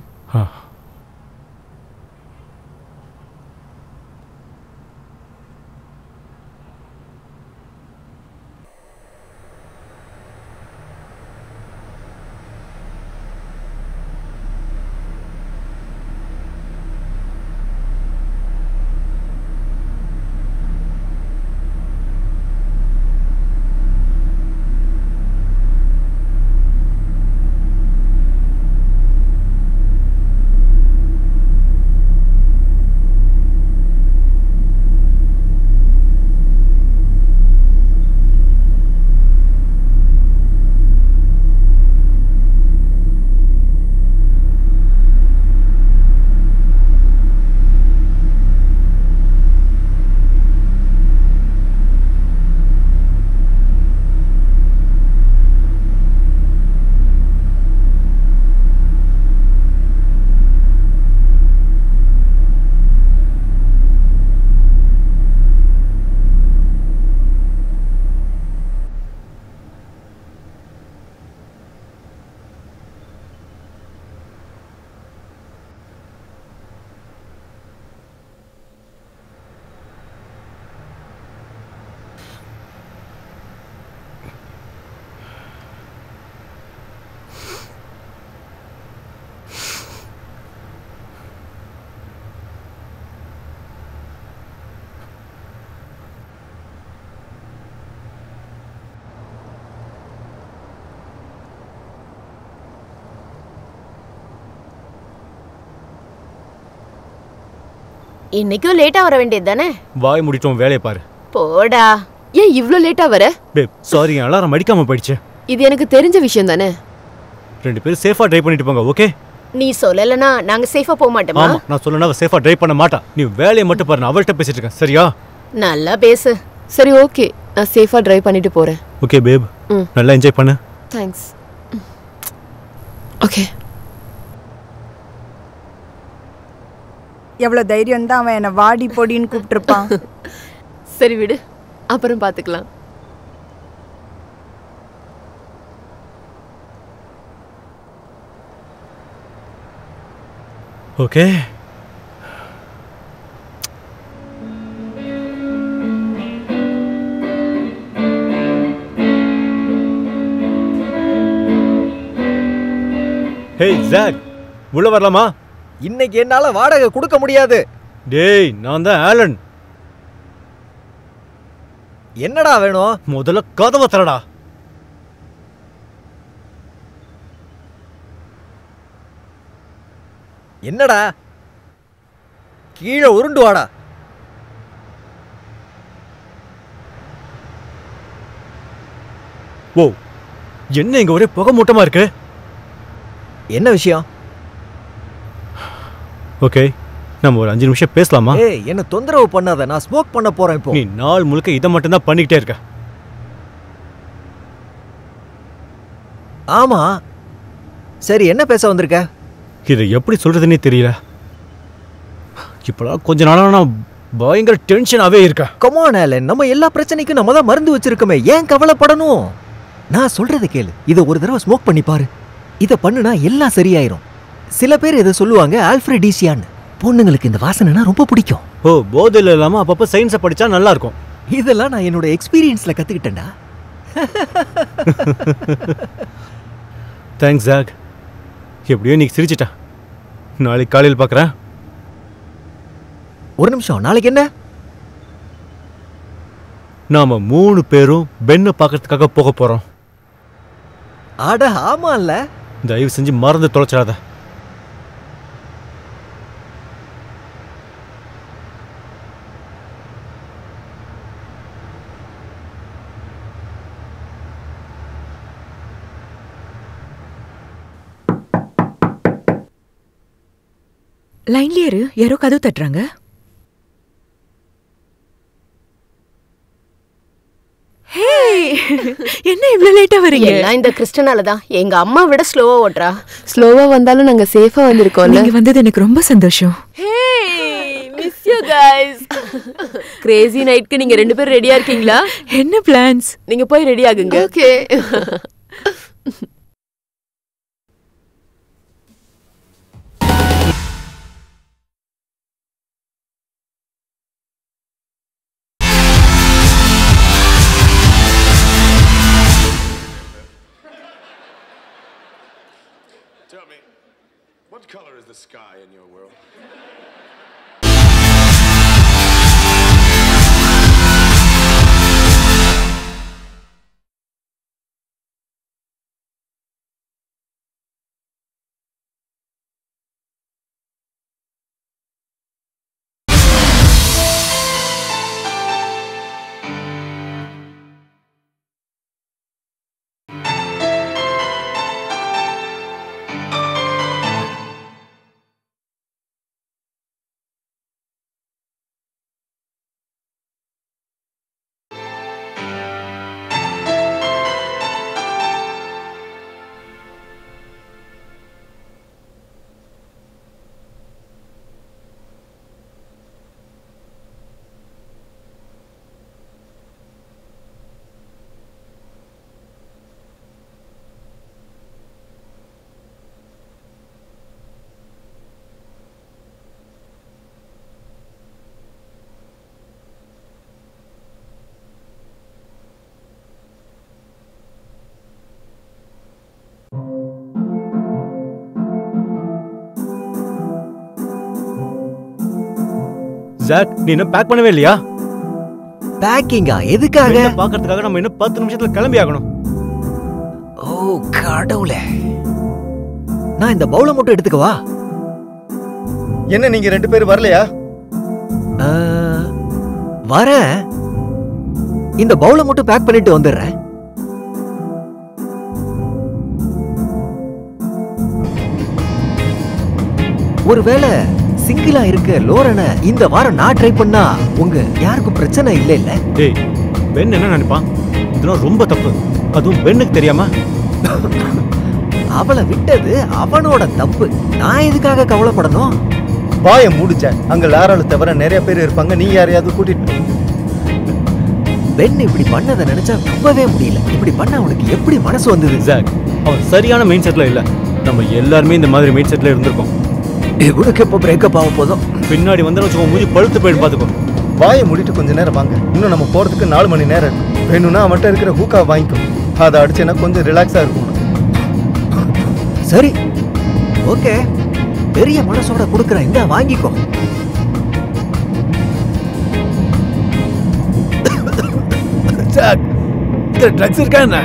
இன்னைக்கும் லேட்டா வர வேண்டியது தானே? வாய் முடிட்டோம், வேலையை பாரு. போடா. ஏன் இவ்ளோ லேட்டா வர? பேப் சாரி, அலாரம் அடிக்காம போயிடுச்சு. இது எனக்கு தெரிஞ்ச விஷயம் தானே. 2 பேரும் சேஃபா ட்ரைவ் பண்ணிட்டு போங்க, ஓகே? நீ சொல்லலனா நாங்க சேஃபா போக மாட்டோமா? ஆமா, நான் சொல்லனா அவ சேஃபா ட்ரைவ் பண்ண மாட்டா. நீ வேலையை மட்டும் பாரு, நான் அவள்கிட்ட பேசிட்டு இருக்கேன், சரியா? நல்லா பேசு. சரி ஓகே, நான் சேஃபா டிரைவ் பண்ணிட்டு போறேன். ஓகே பேப், நல்லா என்ஜாய் பண்ணு. தேங்க்ஸ். ஓகே. எவ்வளோ தைரியம் தான் அவன் என்னை வாடி பொடின்னு கூப்பிட்டுருப்பான். சரி விடு, அப்புறம் பார்த்துக்கலாம். ஓகே. ஹே ஜாக், உள்ள வரலாமா? இன்னைக்கு என்னால வாடகை கொடுக்க முடியாது. டேய், நான் தான் ஆலன். என்னடா வேணும்? முதல்ல கதவை தரடா. என்னடா? கீழே உருண்டு வாடா. ஓ, என்ன இங்க ஒரே புகை மூட்டமா இருக்கு? என்ன விஷயம்? ஓகே, நம்ம ஒரு 5 நிமிஷம் பேசலாமா? ஏய், என்ன தொந்தரவு பண்ணாத, நான் ஸ்மோக் பண்ண போறேன் இப்போ. நீ நாள் முழுக்க இதை மட்டும் தான் பண்ணிக்கிட்டே இருக்க. ஆமா, சரி, என்ன பேச வந்திருக்க? இதை எப்படி சொல்றதுன்னே தெரியல. இப்போலாம் கொஞ்ச நாளா நான் பயங்கர டென்ஷனாவே இருக்கேன். கம் ஆன் ஆலன், நம்ம எல்லா பிரச்சனைக்கும் நம்ம தான் மருந்து வச்சிருக்கோமே, ஏன் கவலைப்படணும்? நான் சொல்றதை கேளு, இதை ஒரு தடவை ஸ்மோக் பண்ணி பாரு. இதை பண்ணுனா எல்லாம் சரியாயிரும். சில பேர் இதை சொல்லுவாங்க ஆல்ஃப்ரெடிசியான்னு. பொண்ணுங்களுக்கு இந்த வாசனைனா ரொம்ப பிடிக்கும். ஓ, போதையில் இல்லாமல் அப்பப்போ சயின்ஸை படித்தா நல்லா இருக்கும். இதெல்லாம் நான் என்னோட எக்ஸ்பீரியன்ஸில் கற்றுக்கிட்டேன்டா. Thanks jack. எப்படியோ நீ சிரிச்சிட்டா. நாளைக்கு காலையில் பார்க்குறேன். ஒரு நிமிஷம், நாளைக்கு என்ன? நாம் 3 பேரும் பெண்ணை பார்க்கறதுக்காக போக போகிறோம். அட ஆமா இல்ல? தயவு செஞ்சு மறந்து தொலைச்சிடாத. லைன்லயே இரு, யாரோ கதவு தட்டுறாங்க. என்ன இவ்ளோ லேட்டா வரீங்க? எல்லாம் இந்த கிறிஸ்டனால தான். எங்க அம்மா விட ஸ்லோவா ஓட்றா. ஸ்லோவா வந்தாலும் நாங்க சேஃபா வந்திருக்கோம்ல. நீங்க வந்தது எனக்கு ரொம்ப சந்தோஷம். Miss you guys. கிரேசி நைட்க்கு நீங்க 2 பேரும் ரெடியா இருக்கீங்களா? என்ன பிளான்ஸ்? நீங்க போய் ரெடி ஆகுங்க. Okay. Tell me, what color is the sky in your world? Jack, நீ இன்னும் பேக் பண்ணவே இல்லையா? பேக்கிங்கா? எதுக்காக? பார்க்கறதுக்காக நம்ம இன்னும் 10 நிமிஷத்துல கிளம்பி ஆகணும். ஓ கடவுளே, நான் இந்த பவுலை மட்டும் எடுத்துக்கவா? என்ன நீங்க 2 பேரும் வரலையா? வரேன். இந்த பவுலை மட்டும் பேக் பண்ணிட்டு வந்துடுறேன். ஒருவேளை சிங்கிளா இருக்க லோரனை இந்த வாரம் நான் ட்ரை பண்ணா உங்க யாருக்கும் பிரச்சனை இல்ல இல்ல? டேய், பென் என்ன நினைப்பான்? இதெல்லாம் ரொம்ப தப்பு. அதுவும் பென்னுக்கு தெரியாம. அவளை விட்டது அவனோட தப்பு. நான் எதுக்காக கவலைப்படணும்? வாய மூடிச்ச. அங்க லாரால தவிர நிறைய பேர் இருப்பாங்க. நீ யாரையாவது கூட்டிட்டு போ. பென் இப்படி பண்ணதை நினைச்சா நம்பவே முடியல. இப்படி பண்ண அவனுக்கு எப்படி மனசு வந்தது? ஜாக், அவன் சரியான மைண்ட் செட்ல இல்ல. நம்ம எல்லாருமே இந்த மாதிரி மைண்ட் செட்ல இருந்திருக்கோம். இவனுக்கு எப்போ பிரேக்கப் ஆக போதும். பின்னாடி வந்து வச்சுக்கோ, மூஞ்சி பழுத்து போயிட்டு பாத்துக்கோ. வாயை மூடிட்டு கொஞ்ச நேரம் வாங்க. இன்னும் நம்ம போறதுக்கு 4 மணி நேரம் இருக்கு. வேணும்னா அவன்கிட்ட இருக்கிற ஹூக்கா வாங்கிக்கோ. அதை அடிச்சேன்னா கொஞ்சம் ரிலாக்ஸா இருக்கும். சரி, ஓகே. பெரிய மனசோட கொடுக்குறேன், இந்த வாங்கிக்கோ. ஜாக், இது ட்ரக்ஸ் இருக்கா என்ன?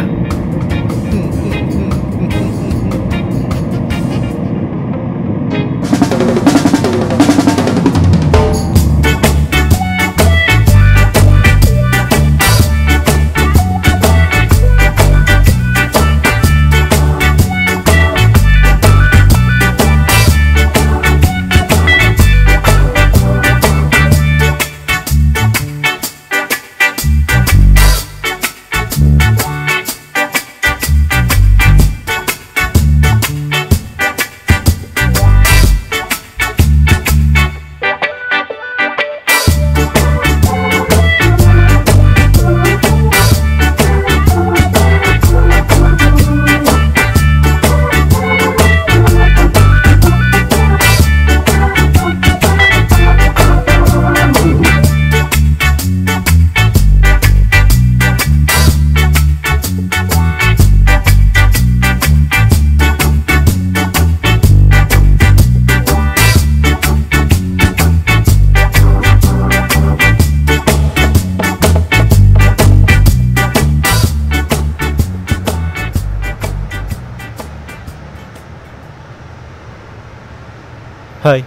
ஹாய்.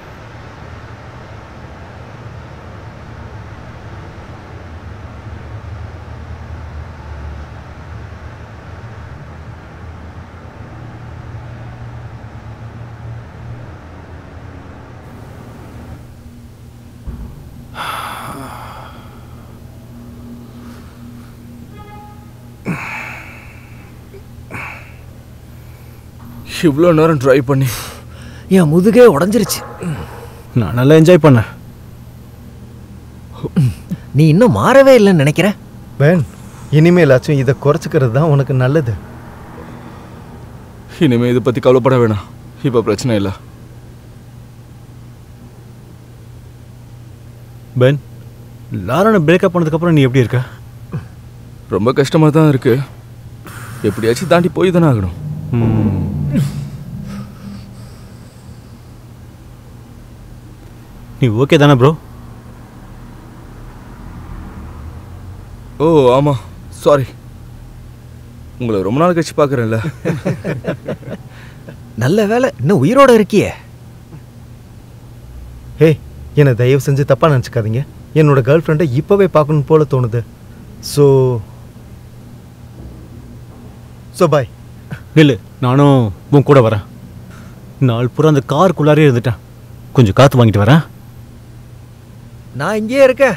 இவ்வளோ நேரம் ட்ரை பண்ணி என் முதுகே உடஞ்சிருச்சு. நான் நல்லா என்ஜாய் பண்ணேன். நீ இன்னும் மாறவே இல்லைன்னு நினைக்கிறேன். பென், இனிமேலாச்சும் இதை குறைச்சிக்கிறது தான் உனக்கு நல்லது. இனிமே இதை பற்றி கவலைப்பட வேணாம். இப்போ பிரச்சனை இல்லை. பென், லாரனை பிரேக்கப் பண்ணதுக்கப்புறம் நீ எப்படி இருக்க? ரொம்ப கஷ்டமாக தான் இருக்கு. எப்படியாச்சும் தாண்டி போய் தானே ஆகணும். நீ ஓகே தானே ப்ரோ? ஓ ஆமாம், சாரி. உங்களை ரொம்ப நாள் கழிச்சு பார்க்குறேன்ல. நல்ல வேலை இன்னும் உயிரோட இருக்கியே. ஹே, என்னை தயவு செஞ்சு தப்பாக நினச்சிக்காதீங்க. என்னோட கேர்ள் ஃப்ரெண்டை இப்போவே பார்க்கணும் போல தோணுது. So bye. இல்லை, நானும் உன் கூட வரேன். நாள் பூரா அந்த காருக்குள்ளாரே இருந்துட்டேன். கொஞ்சம் காற்று வாங்கிட்டு வரேன். நான் இங்கேயே இருக்கேன்.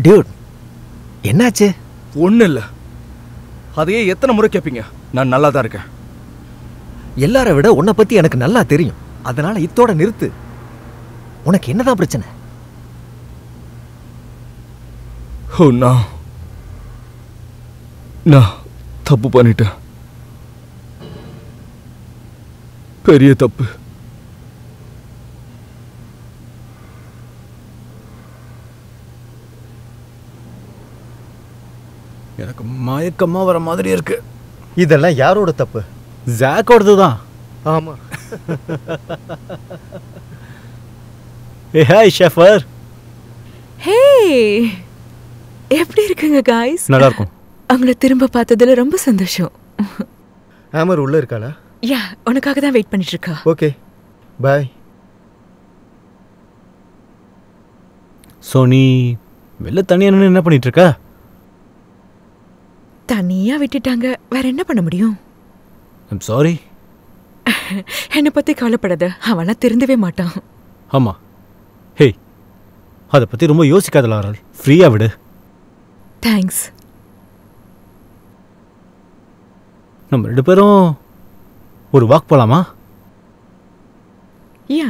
டியூட், என்னாச்சு? ஒன்றும் இல்லை. அதையே எத்தனை முறை கேட்பீங்க? நான் நல்லா தான் இருக்கேன். எல்லாரை விட உன்னை பத்தி எனக்கு நல்லா தெரியும். அதனால இத்தோட நிறுத்து. உனக்கு என்னதான் பிரச்சனை? ஓ, நான் தப்பு பண்ணிட்டேன். பெரிய தப்பு. எனக்கு மயக்கமா வர மாதிரி இருக்கு. இதெல்லாம் யாரோட தப்பு? ஜாக்கோடது தான். ஆமாம். Hi Schaefer. ஹே, எப்படி இருக்குங்க காய்ஸ்? நல்லா இருக்கும். அவங்கள திரும்ப பார்த்ததுல ரொம்ப சந்தோஷம். ஹேமர் உள்ள இருக்காளா? யா, உனக்காக தான் வெயிட் பண்ணிட்டு இருக்கா. ஓகே, பாய். ஸோ நீ வெளில தனியா நின்று என்ன பண்ணிட்டு இருக்க? தனியா விட்டுட்டாங்க, வேற என்ன பண்ண முடியும்? I'm sorry. என்னை பத்தி கவலைப்படாத, அவனா திருந்தவே மாட்டான். ஆமா. ஹே, அதை பத்தி ரொம்ப யோசிக்காத லாரல். ஃப்ரீயா விடு. தேங்க்ஸ். நம்ம 2 பேரும் ஒரு வாக் போலாமா? யா,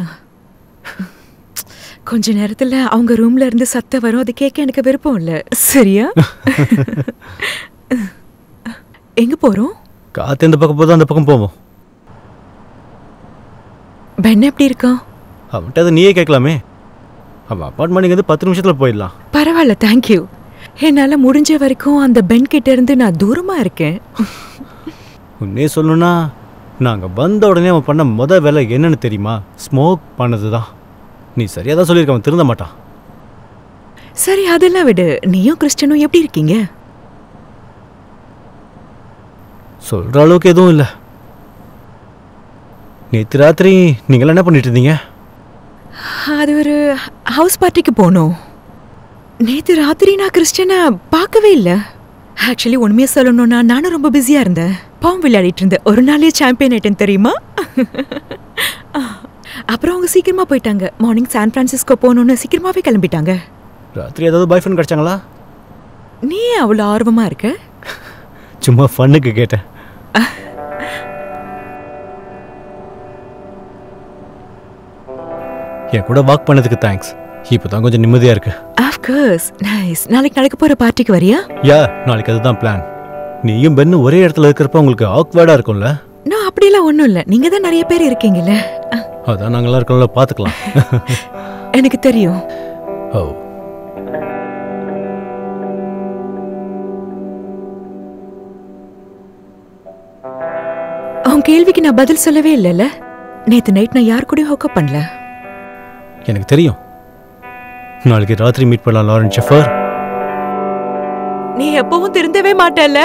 கொஞ்ச நேரத்துல அவங்க ரூம்ல இருந்து சத்தம் வரும். அது கேட்க எனக்கு விருப்பம் இல்ல. சரியா? எங்க போறோம்? காத்து எந்த பக்கம் போதும் அந்த பக்கம் போவோம். பென் எப்படி இருக்கான்? அவன்கிட்ட அதை நீயே கேட்கலாமே. அவன் அப்பார்ட்மெண்ட்டுக்கு வந்து 10 நிமிஷத்துல போயிடலாம். பரவாயில்ல, தேங்க்யூ. என்னால முடிஞ்ச வரைக்கும் அந்த பென் கிட்ட இருந்து நான் தூரமா இருக்கேன். உன்னே சொல்லணும்னா நாங்கள் வந்த உடனே அவன் பண்ண வேலை என்னன்னு தெரியுமா? ஸ்மோக் பண்ணது தான். நீ சரியாக தான் சொல்லியிருக்க. அவன் திருந்த மாட்டான். சரி, அதெல்லாம் விடு. நீயும் கிறிஸ்டனும் எப்படி இருக்கீங்க? சொல்கிற அளவுக்கு எதுவும் இல்லை. நேற்று ராத்திரி நீங்களாம் என்ன பண்ணிட்டு இருந்தீங்க? அது ஒரு ஹவுஸ் பார்ட்டிக்கு போனோம். நேற்று ராத்திரி நான் கிறிஸ்டனை பார்க்கவே இல்லை. ஆக்சுவலி உண்மையை சொல்லணும்னா நானும் ரொம்ப பிஸியா இருந்தேன். பாம் விளையாடிட்டு இருந்தேன். ஒரு நாளே சாம்பியன் ஆயிட்டேன் தெரியுமா? அப்புறம் அவங்க சீக்கிரமா போயிட்டாங்க. மார்னிங் சான் பிரான்சிஸ்கோ போகணும்னு சீக்கிரமாவே கிளம்பிட்டாங்க. ராத்திரி ஏதாவது பாய் ஃப்ரெண்ட் கிடைச்சாங்களா? நீ அவ்வளோ ஆர்வமா இருக்க? சும்மா ஃபன்னுக்கு கேட்டேன். என் கூட வாக் பண்ணதுக்கு தேங்க்ஸ். இப்போ தான் கொஞ்சம் நிம்மதியாக இருக்கு. Of course, nice. நாளைக்கு நடக்க போற பார்ட்டிக்கு வரியா? யா, நாளைக்கு அதுதான் பிளான். நீயும் பென்னு ஒரே இடத்துல இருக்கிறப்ப உங்களுக்கு ஆக்வர்டா இருக்கும்ல? நான் அப்படிலாம் ஒன்றும் இல்லை. நீங்க தான் நிறைய பேர் இருக்கீங்கல்ல. அதான் நாங்களாம் இருக்கோம்ல, பார்த்துக்கலாம். எனக்கு தெரியும். ஓ, உன் கேள்விக்கு நான் பதில் சொல்லவே இல்லைல்ல. நேத்து நைட் நான் யார் கூடயும் ஹோக்கப் பண்ணல. எனக்கு தெரியும். நாளைக்கு ராத்திரி மீட் பண்ணலாம் லாரன் ஷெஃபர். நீ எப்பவும் திருந்தவே மாட்டல்ல.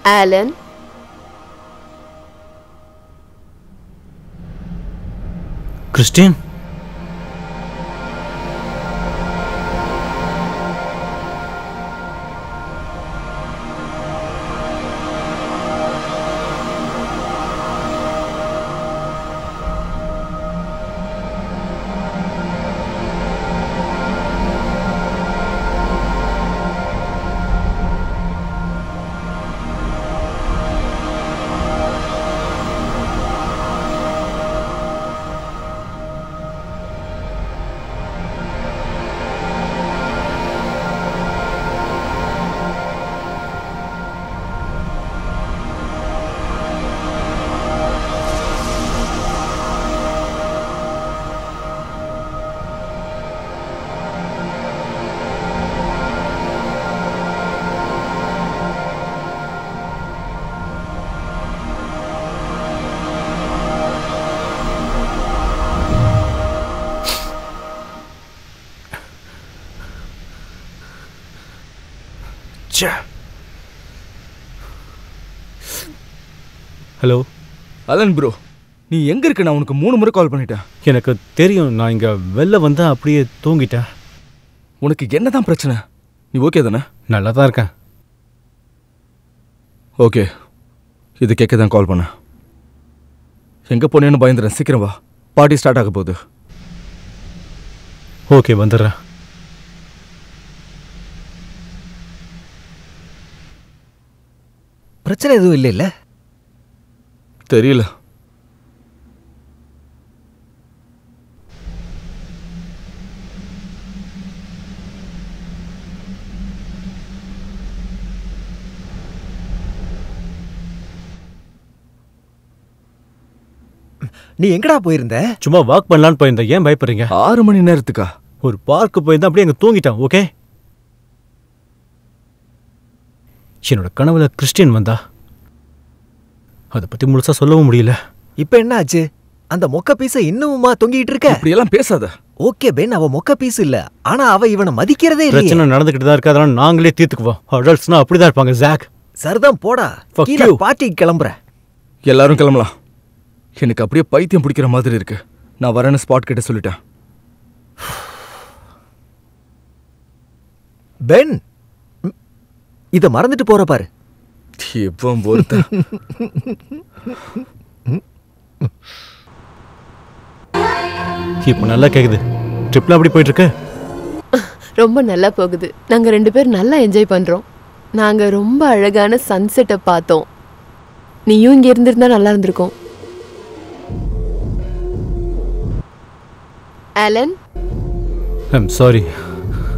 Alan, Christine, hello Alan bro, நீ எங்க இருக்க? நான் உனக்கு 3 முறை கால் பண்ணிட்டேன். எனக்கு தெரியும், நான் இங்கே வெளில வந்தேன், அப்படியே தூங்கிட்டேன். உனக்கு என்னதான் பிரச்சனை? நீ ஓகே தானே? நல்லா தான் இருக்கேன். ஓகே, இது கேட்க தான் கால் பண்ணேன். எங்கே போனேன்னு பயந்துறேன். சீக்கிரம் வா, பார்ட்டி ஸ்டார்ட் ஆக போகுது. ஓகே, வந்துடுறேன். பிரச்சனை எதுவும் இல்லை இல்ல? தெரியல. நீ எங்கடா போயிருந்த? சும்மா வாக் பண்ணலான்னு போயிருந்தேன். ஏன் பயப்படுறீங்க? 6 மணி நேரத்துக்கா? ஒரு பார்க்கு போயிருந்தேன், அப்படியே அங்கே தூங்கிட்டேன். ஓகே, என்னோட கனவுல கிறிஸ்டியன் வந்தா. அதை பத்தி முழுசா சொல்லவும் முடியல. இப்ப என்ன ஆச்சு? அந்த மொக்க பீஸ இன்னுமா தொங்கிட்டு இருக்க? இப்படியெல்லாம் பேசாத. ஓகே பென், அவ மொக்க பீஸ் இல்ல, ஆனா அவ இவனை மதிக்கிறதே இல்ல. பிரச்சனை நடந்துகிட்டு தான் இருக்கு, அதெல்லாம் நாங்களே தீர்த்துக்குவோம். அடல்ட்ஸ்னா அப்படிதான் இருப்பாங்க. ஜாக், சரிதான், போடா. Fuck கீழே you. பார்ட்டிக்கு கிளம்புறேன். எல்லாரும் கிளம்பலாம். எனக்கு அப்படியே பைத்தியம் பிடிக்கிற மாதிரி இருக்கு. நான் வரேன்னு ஸ்பாட் கிட்ட சொல்லிட்டேன். பென், இத மறந்துட்டு போற பாரு. எப்பவும் பொறுத்த. இப்போ நல்லா கேக்குது. ட்ரிப்ல அப்படி போயிட்டு இருக்கு? ரொம்ப நல்லா போகுது. நாங்க 2 பேரும் நல்லா என்ஜாய் பண்றோம். நாங்க ரொம்ப அழகான சன்செட்டை பார்த்தோம். நீயும் இங்க இருந்திருந்தா நல்லா இருந்திருக்கும். ஆலன், ஐம் சாரி,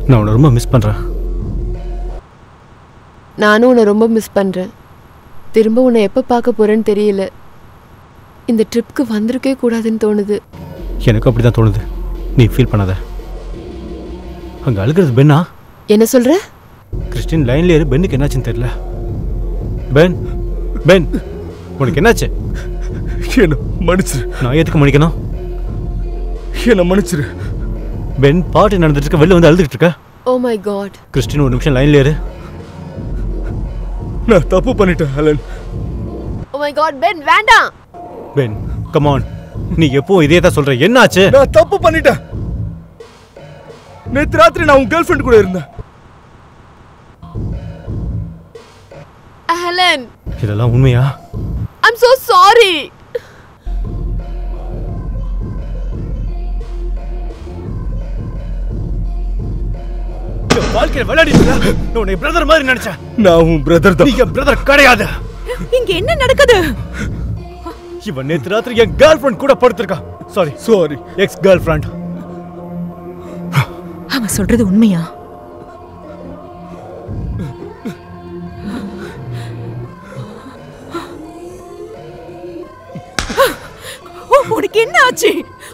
நான் உன்னை ரொம்ப மிஸ் பண்றேன். நானும் உன்னை ரொம்ப மிஸ் பண்றேன். திரும்ப உன்னை எப்போ பார்க்க போறேன்னு தெரியல. இந்த ட்ரிப்க்கு வந்திருக்கே கூடாதுன்னு தோணுது. எனக்கும் அப்படிதான் தோணுது. நீ ஃபீல் பண்ணாத. அங்க அழுகிறது பெண்ணா? என்ன சொல்ற? கிறிஸ்டின் லைன்ல ஏறு. பென்னுக்கு என்னாச்சுன்னு தெரியல. பென் பென் உனக்கு என்னாச்சு? என்ன மன்னிச்சிரு. நான் எதுக்கு மன்னிக்கணும்? என்ன மன்னிச்சிரு. பென் பார்ட்டி நடந்துட்டு இருக்க, வெளில வந்து அழுதுட்டு இருக்க. ஓ மை காட். கிறிஸ்டின் ஒரு நிமிஷம் லைன்ல ஏறு. நான் தப்பு பண்ணிட்டேன் Helen. Oh my god Ben வேண்டாம். Ben come on. நீ எப்போ இதே தான் சொல்ற. என்னாச்சு? நான் தப்பு பண்ணிட்டேன். நேத்து ராத்திரி நான் உன் கேர்ள் ஃப்ரெண்ட் கூட இருந்தேன். ஹெலன் இதெல்லாம் உண்மையா? I'm so sorry. வாழ்க்கையில விளையாடிட்டு நான் உன்னை பிரதர் மாதிரி நினைச்சேன். நான் உன் பிரதர் தான். நீ என் பிரதர் கிடையாது. இங்க என்ன நடக்குது? இவன் நேத்து ராத்திரி என் கேர்ள் ஃப்ரெண்ட் கூட படுத்திருக்கான். Sorry ex girlfriend. அவன் சொல்றது உண்மையா? உனக்கு என்ன ஆச்சு?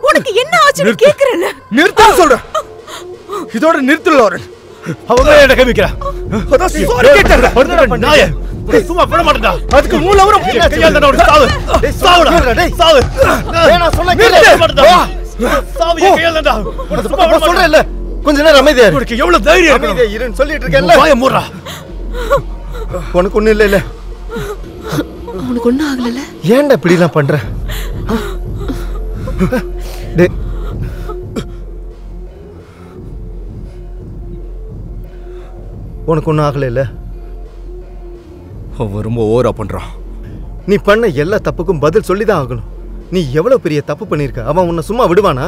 உனக்கு என்ன ஆச்சுன்னு கேக்குறல. நிறுத்த சொல்றேன். இதோட நிறுத்து லாரன். அவன் என்ன கேமிக்கிறா? அதான் சாரி கேட்டல. படுறடா நாயே. உன்னை சும்மா விட மாட்டேன்டா. அதுக்கு மூல வர கையால தான் ஒரு சாவு. சாவுடா. டேய் சாவு. டேய் நான் சொன்ன கேளு. சாவு கையால தான். உன்னை சும்மா விட சொல்றேன் இல்ல. கொஞ்ச நேரம் அமைதியா இரு. உனக்கு எவ்வளவு தைரியம் இருக்கு? அமைதியா இருன்னு சொல்லிட்டு இருக்கேன்ல. வாயை மூடுடா. உனக்கு ஒண்ணும் இல்ல. உனக்கு ஒண்ணும் ஆகலல? ஏன்டா இப்படி எல்லாம் பண்ற? டேய் உனக்கு ஒன்றும் ஆகலை இல்லை? அவன் ரொம்ப ஓவரா பண்றான். நீ பண்ண எல்லா தப்புக்கும் பதில் சொல்லி தான் ஆகணும். நீ எவ்வளவு பெரிய தப்பு பண்ணியிருக்க. அவன் உன்னை சும்மா விடுவானா?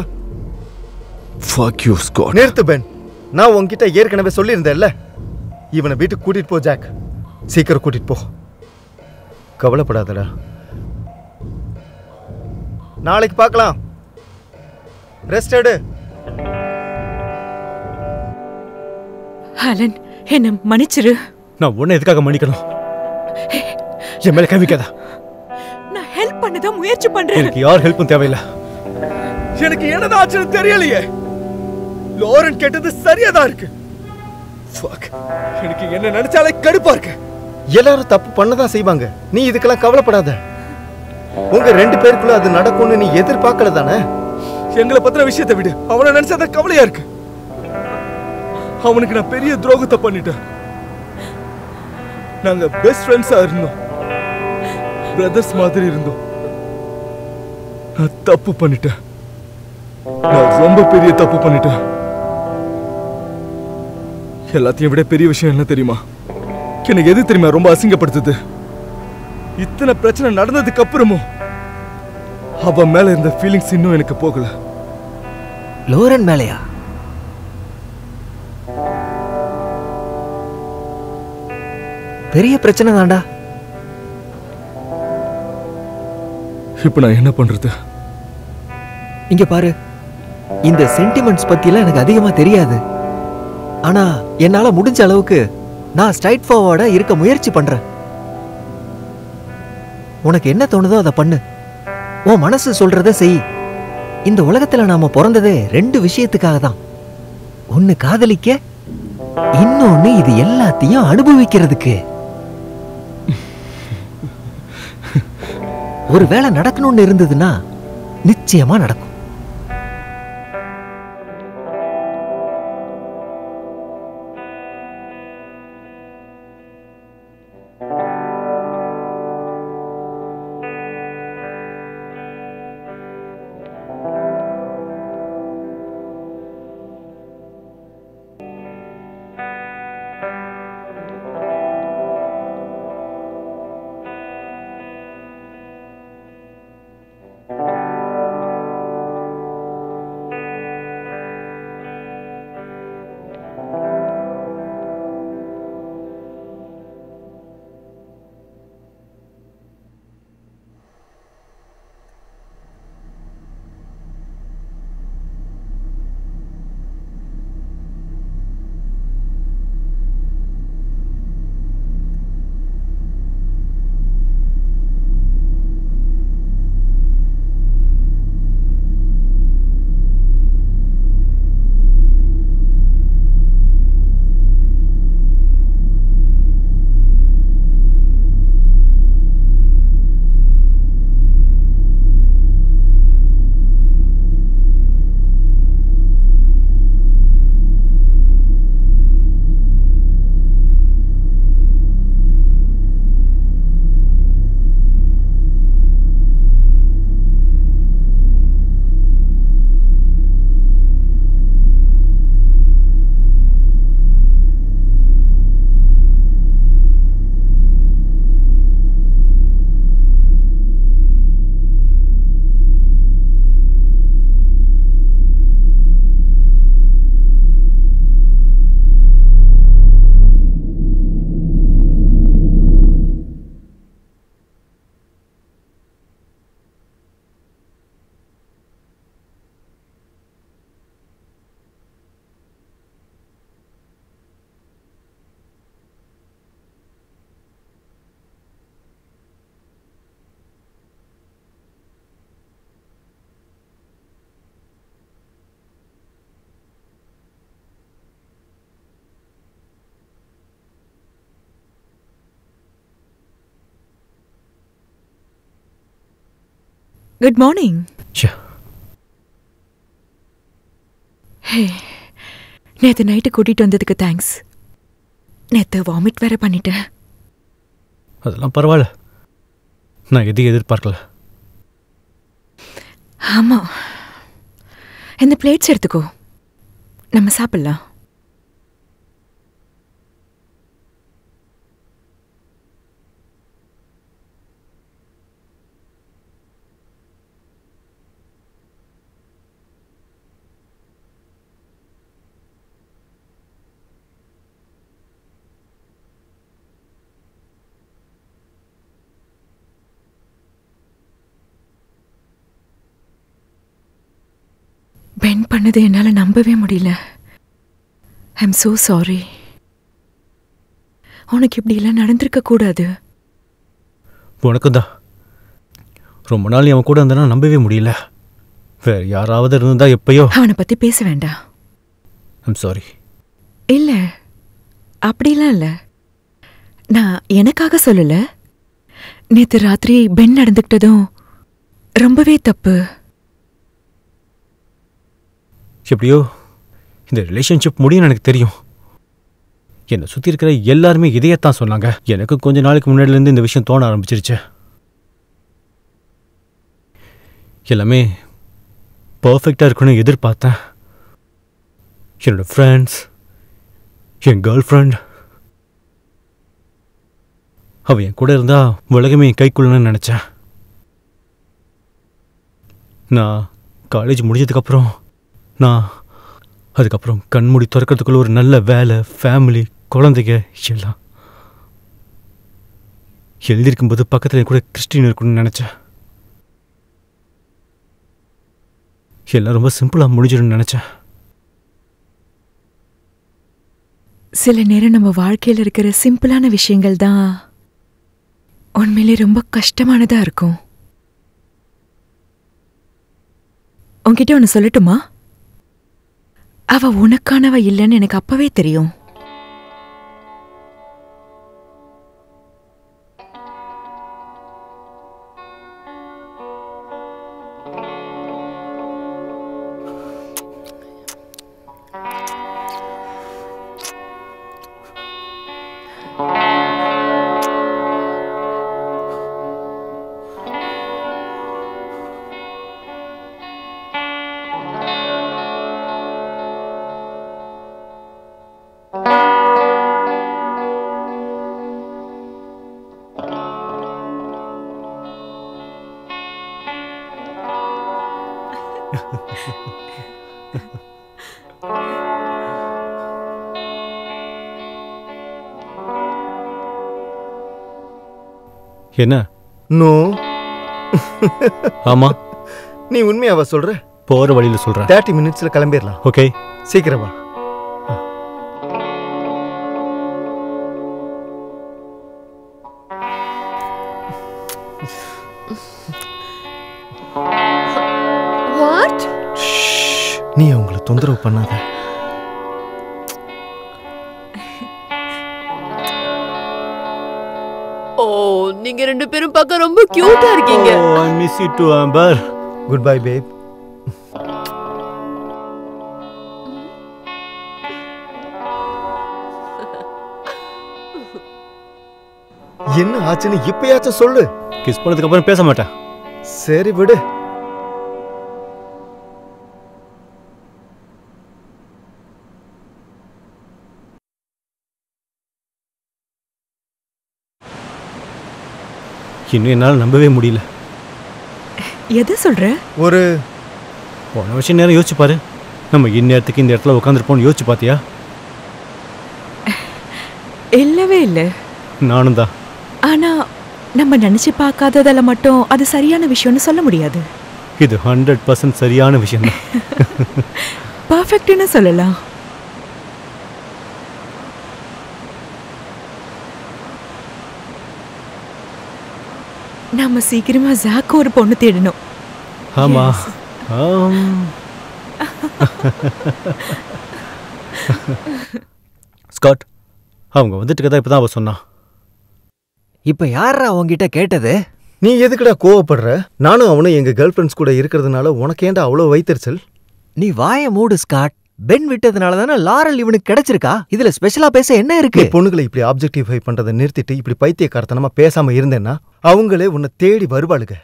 Fuck you, Scott. நிறுத்து பென். நான் உன்கிட்ட ஏற்கனவே சொல்லியிருந்தேன்ல, இவனை வீட்டுக்கு கூட்டிட்டு போ ஜாக். சீக்கிரம் கூட்டிட்டு போ. கவலைப்படாதடா. நாளைக்கு பார்க்கலாம். ரெஸ்ட் எடு. ஹெலன் என்ன மன்னிச்சிரு. நான் உன்னை எதுக்காக மன்னிக்கணும்? என் மேல கவிக்காத. நான் ஹெல்ப் பண்ணதா முயற்சி பண்றேன். எனக்கு யார் ஹெல்ப்பும் தேவையில்லை. எனக்கு என்னதான் ஆச்சுன்னு தெரியலையே. லாரன் கேட்டது சரியாதான் இருக்கு. Fuck. எனக்கு என்ன நினைச்சாலே கடுப்பா இருக்கு. எல்லாரும் தப்பு பண்ணதான் செய்வாங்க. நீ இதுக்கெல்லாம் கவலைப்படாத. உங்க ரெண்டு பேருக்குள்ள அது நடக்கும்னு நீ எதிர்பார்க்கல தானே? எங்களை பத்தின விஷயத்தை விடு. அவனை நினைச்சாதான் கவலையா இருக்கு. அவனுக்கு நான் பெரிய துரோகத்தை பண்ணிட்டேன். நாங்க பெஸ்ட் ஃப்ரெண்ட்ஸா இருந்தோம். பிரதர்ஸ் மாதிரி இருந்தோம். நான் தப்பு பண்ணிட்டேன். நான் ரொம்ப பெரிய தப்பு பண்ணிட்டேன். எல்லாத்தையும் விட பெரிய விஷயம் என்ன தெரியுமா? எனக்கு எது தெரியுமா ரொம்ப அசிங்கப்படுத்துது? இத்தனை பிரச்சனை நடந்ததுக்கு அப்புறமும் அவன் மேல இருந்த ஃபீலிங்ஸ் இன்னும் எனக்கு போகல. லோரன் மேலையா? பெரிய பிரச்சனை தான்டா. இப்ப நான் என்ன பண்றது? இங்க பாரு, இந்த சென்டிமெண்ட்ஸ் பத்திலாம் எனக்கு அதிகமா தெரியாது. ஆனா என்னால முடிஞ்ச அளவுக்கு நான் ஸ்ட்ரைட் ஃபார்வர்டா இருக்க முயற்சி பண்றேன். உனக்கு என்ன தோணுதோ அதை பண்ணு. உன் மனசு சொல்றத செய். இந்த உலகத்துல நாம பிறந்ததே ரெண்டு விஷயத்துக்காக தான். ஒன்னு காதலிக்க, இன்னொன்னு இது எல்லாத்தையும் அனுபவிக்கிறதுக்கு. ஒரு வேளை நடக்கணும்னு இருந்ததுன்னா நிச்சயமா நடக்கும். Good morning. ஹே, நேற்று நைட்டு கூட்டிகிட்டு வந்ததுக்கு தேங்க்ஸ். நேற்று வாமிட் வேற பண்ணிட்டேன். அதெல்லாம் பரவாயில்ல, நான் எதையும் எதிர்பார்க்கல. ஆமாம், இந்த பிளேட்ஸ் எடுத்துக்கோ, நம்ம சாப்பிடலாம். பென் பண்ணது என்னால நம்பவே முடியல. I am so sorry. உனக்கு இப்படி எல்லாம் நடந்திருக்க கூடாது. உனக்கும் தான். ரொம்ப நாள் அவன் கூட இருந்தானா நம்பவே முடியல. வேற யாராவது இருந்தா எப்பயோ. அவனை பத்தி பேச வேண்டாம். I'm sorry. இல்ல, அப்படிலாம் இல்ல. நான் எனக்காக சொல்லல. நேத்து ராத்திரி பென் நடந்துக்கிட்டதும் ரொம்பவே தப்பு. எப்படியோ இந்த ரிலேஷன்ஷிப் முடியும் எனக்கு தெரியும். என்னை சுற்றி இருக்கிற எல்லாருமே இதையத்தான் சொன்னாங்க. எனக்கு கொஞ்ச நாளைக்கு முன்னாடிலேருந்து இந்த விஷயம் தோண ஆரம்பிச்சிருச்சு. எல்லாமே பர்ஃபெக்டாக இருக்குன்னு எதிர்பார்த்தேன். என்னோட ஃப்ரெண்ட்ஸ், என் கேர்ள் ஃப்ரெண்ட், அவள் என் கூட இருந்தா உலகமே என் கைக்குள்ளன்னு நினச்சேன். நான் காலேஜ் முடிஞ்சதுக்கப்புறம் அதுக்கப்புறம் கண்மூடி திறக்கிறதுக்குள்ள ஒரு நல்ல வேலை, ஃபேமிலி, குழந்தைங்க எல்லாம் எழுதியிருக்கும்போது பக்கத்தில் கூட கிறிஸ்டின் இருக்கணும்னு நினச்சேன். எல்லாம் ரொம்ப சிம்பிளாக முடிஞ்சிடும்னு நினச்சேன். சில நேரம் நம்ம வாழ்க்கையில் இருக்கிற சிம்பிளான விஷயங்கள் தான் உண்மையிலே ரொம்ப கஷ்டமானதா இருக்கும். உன்கிட்ட ஒன்று சொல்லட்டுமா? அவ உனக்கானவ இல்லைன்னு எனக்கு அப்பவே தெரியும். என்ன? நோ. ஆமா, நீ உண்மையாவா சொல்ற? போற வழியில சொல்றேன். 30 minutesல கிளம்பிடலாம். ஓகே, சீக்கிரம் வா. What? நீ அவங்கள தொந்தரவு பண்ணாத. ஓ, நீங்க ரெண்டு பேரும் பார்க்க ரொம்ப கியூட்டா இருக்கீங்க. Oh, I miss you too, Amber. Goodbye, babe. என்ன ஆச்சுன்னு இப்பயாச்சும் சொல்லு. கிஸ் பண்ணதுக்கு அப்புறம் பேச மாட்டேன். சரி விடு. இன்னும் என்னால் நம்பவே முடியல. எதை சொல்ற? ஒரு போன வருஷம் நேரம் யோசிச்சு பாரு. நம்ம இந்நேரத்துக்கு இந்த இடத்துல உட்காந்துருப்போம்னு யோசிச்சு பார்த்தியா? இல்லவே இல்லை. நானும் தான். ஆனா நம்ம நினைச்சு பார்க்காததால மட்டும் அது சரியான விஷயம்னு சொல்ல முடியாது. இது 100% சரியான விஷயம் தான். பர்ஃபெக்ட்னு சொல்லலாம். நாம சீக்கிரமா ஜாக்கு ஒரு பொண்ணு தேடணும். ஆமா. ஸ்காட், அவங்க வந்துட்டு கதா இப்பதான் அவ சொன்னா. இப்ப யாரா உன்கிட்ட கேட்டது? நீ எதுக்குடா கோவப்படுற? நானும் அவனும் எங்க கேர்ள் ஃப்ரெண்ட்ஸ் கூட இருக்கிறதுனால உனக்கு ஏன்டா அவ்வளோ வைத்தறிச்சல்? நீ வாய மூடு ஸ்காட். பென் விட்டதுனால தானே லாரல் இவனுக்கு கிடைச்சிருக்கா. இதுல ஸ்பெஷலா பேச என்ன இருக்கு? நீ பொண்ணுகளை இப்படி ஆப்ஜெக்டிஃபை பண்றதை நிறுத்திட்டு இப்படி பைத்தியக்காரத்தனமா பேசாம இருந்தேன்னா அவங்களே உன்னை தேடி வருவாளுங்க.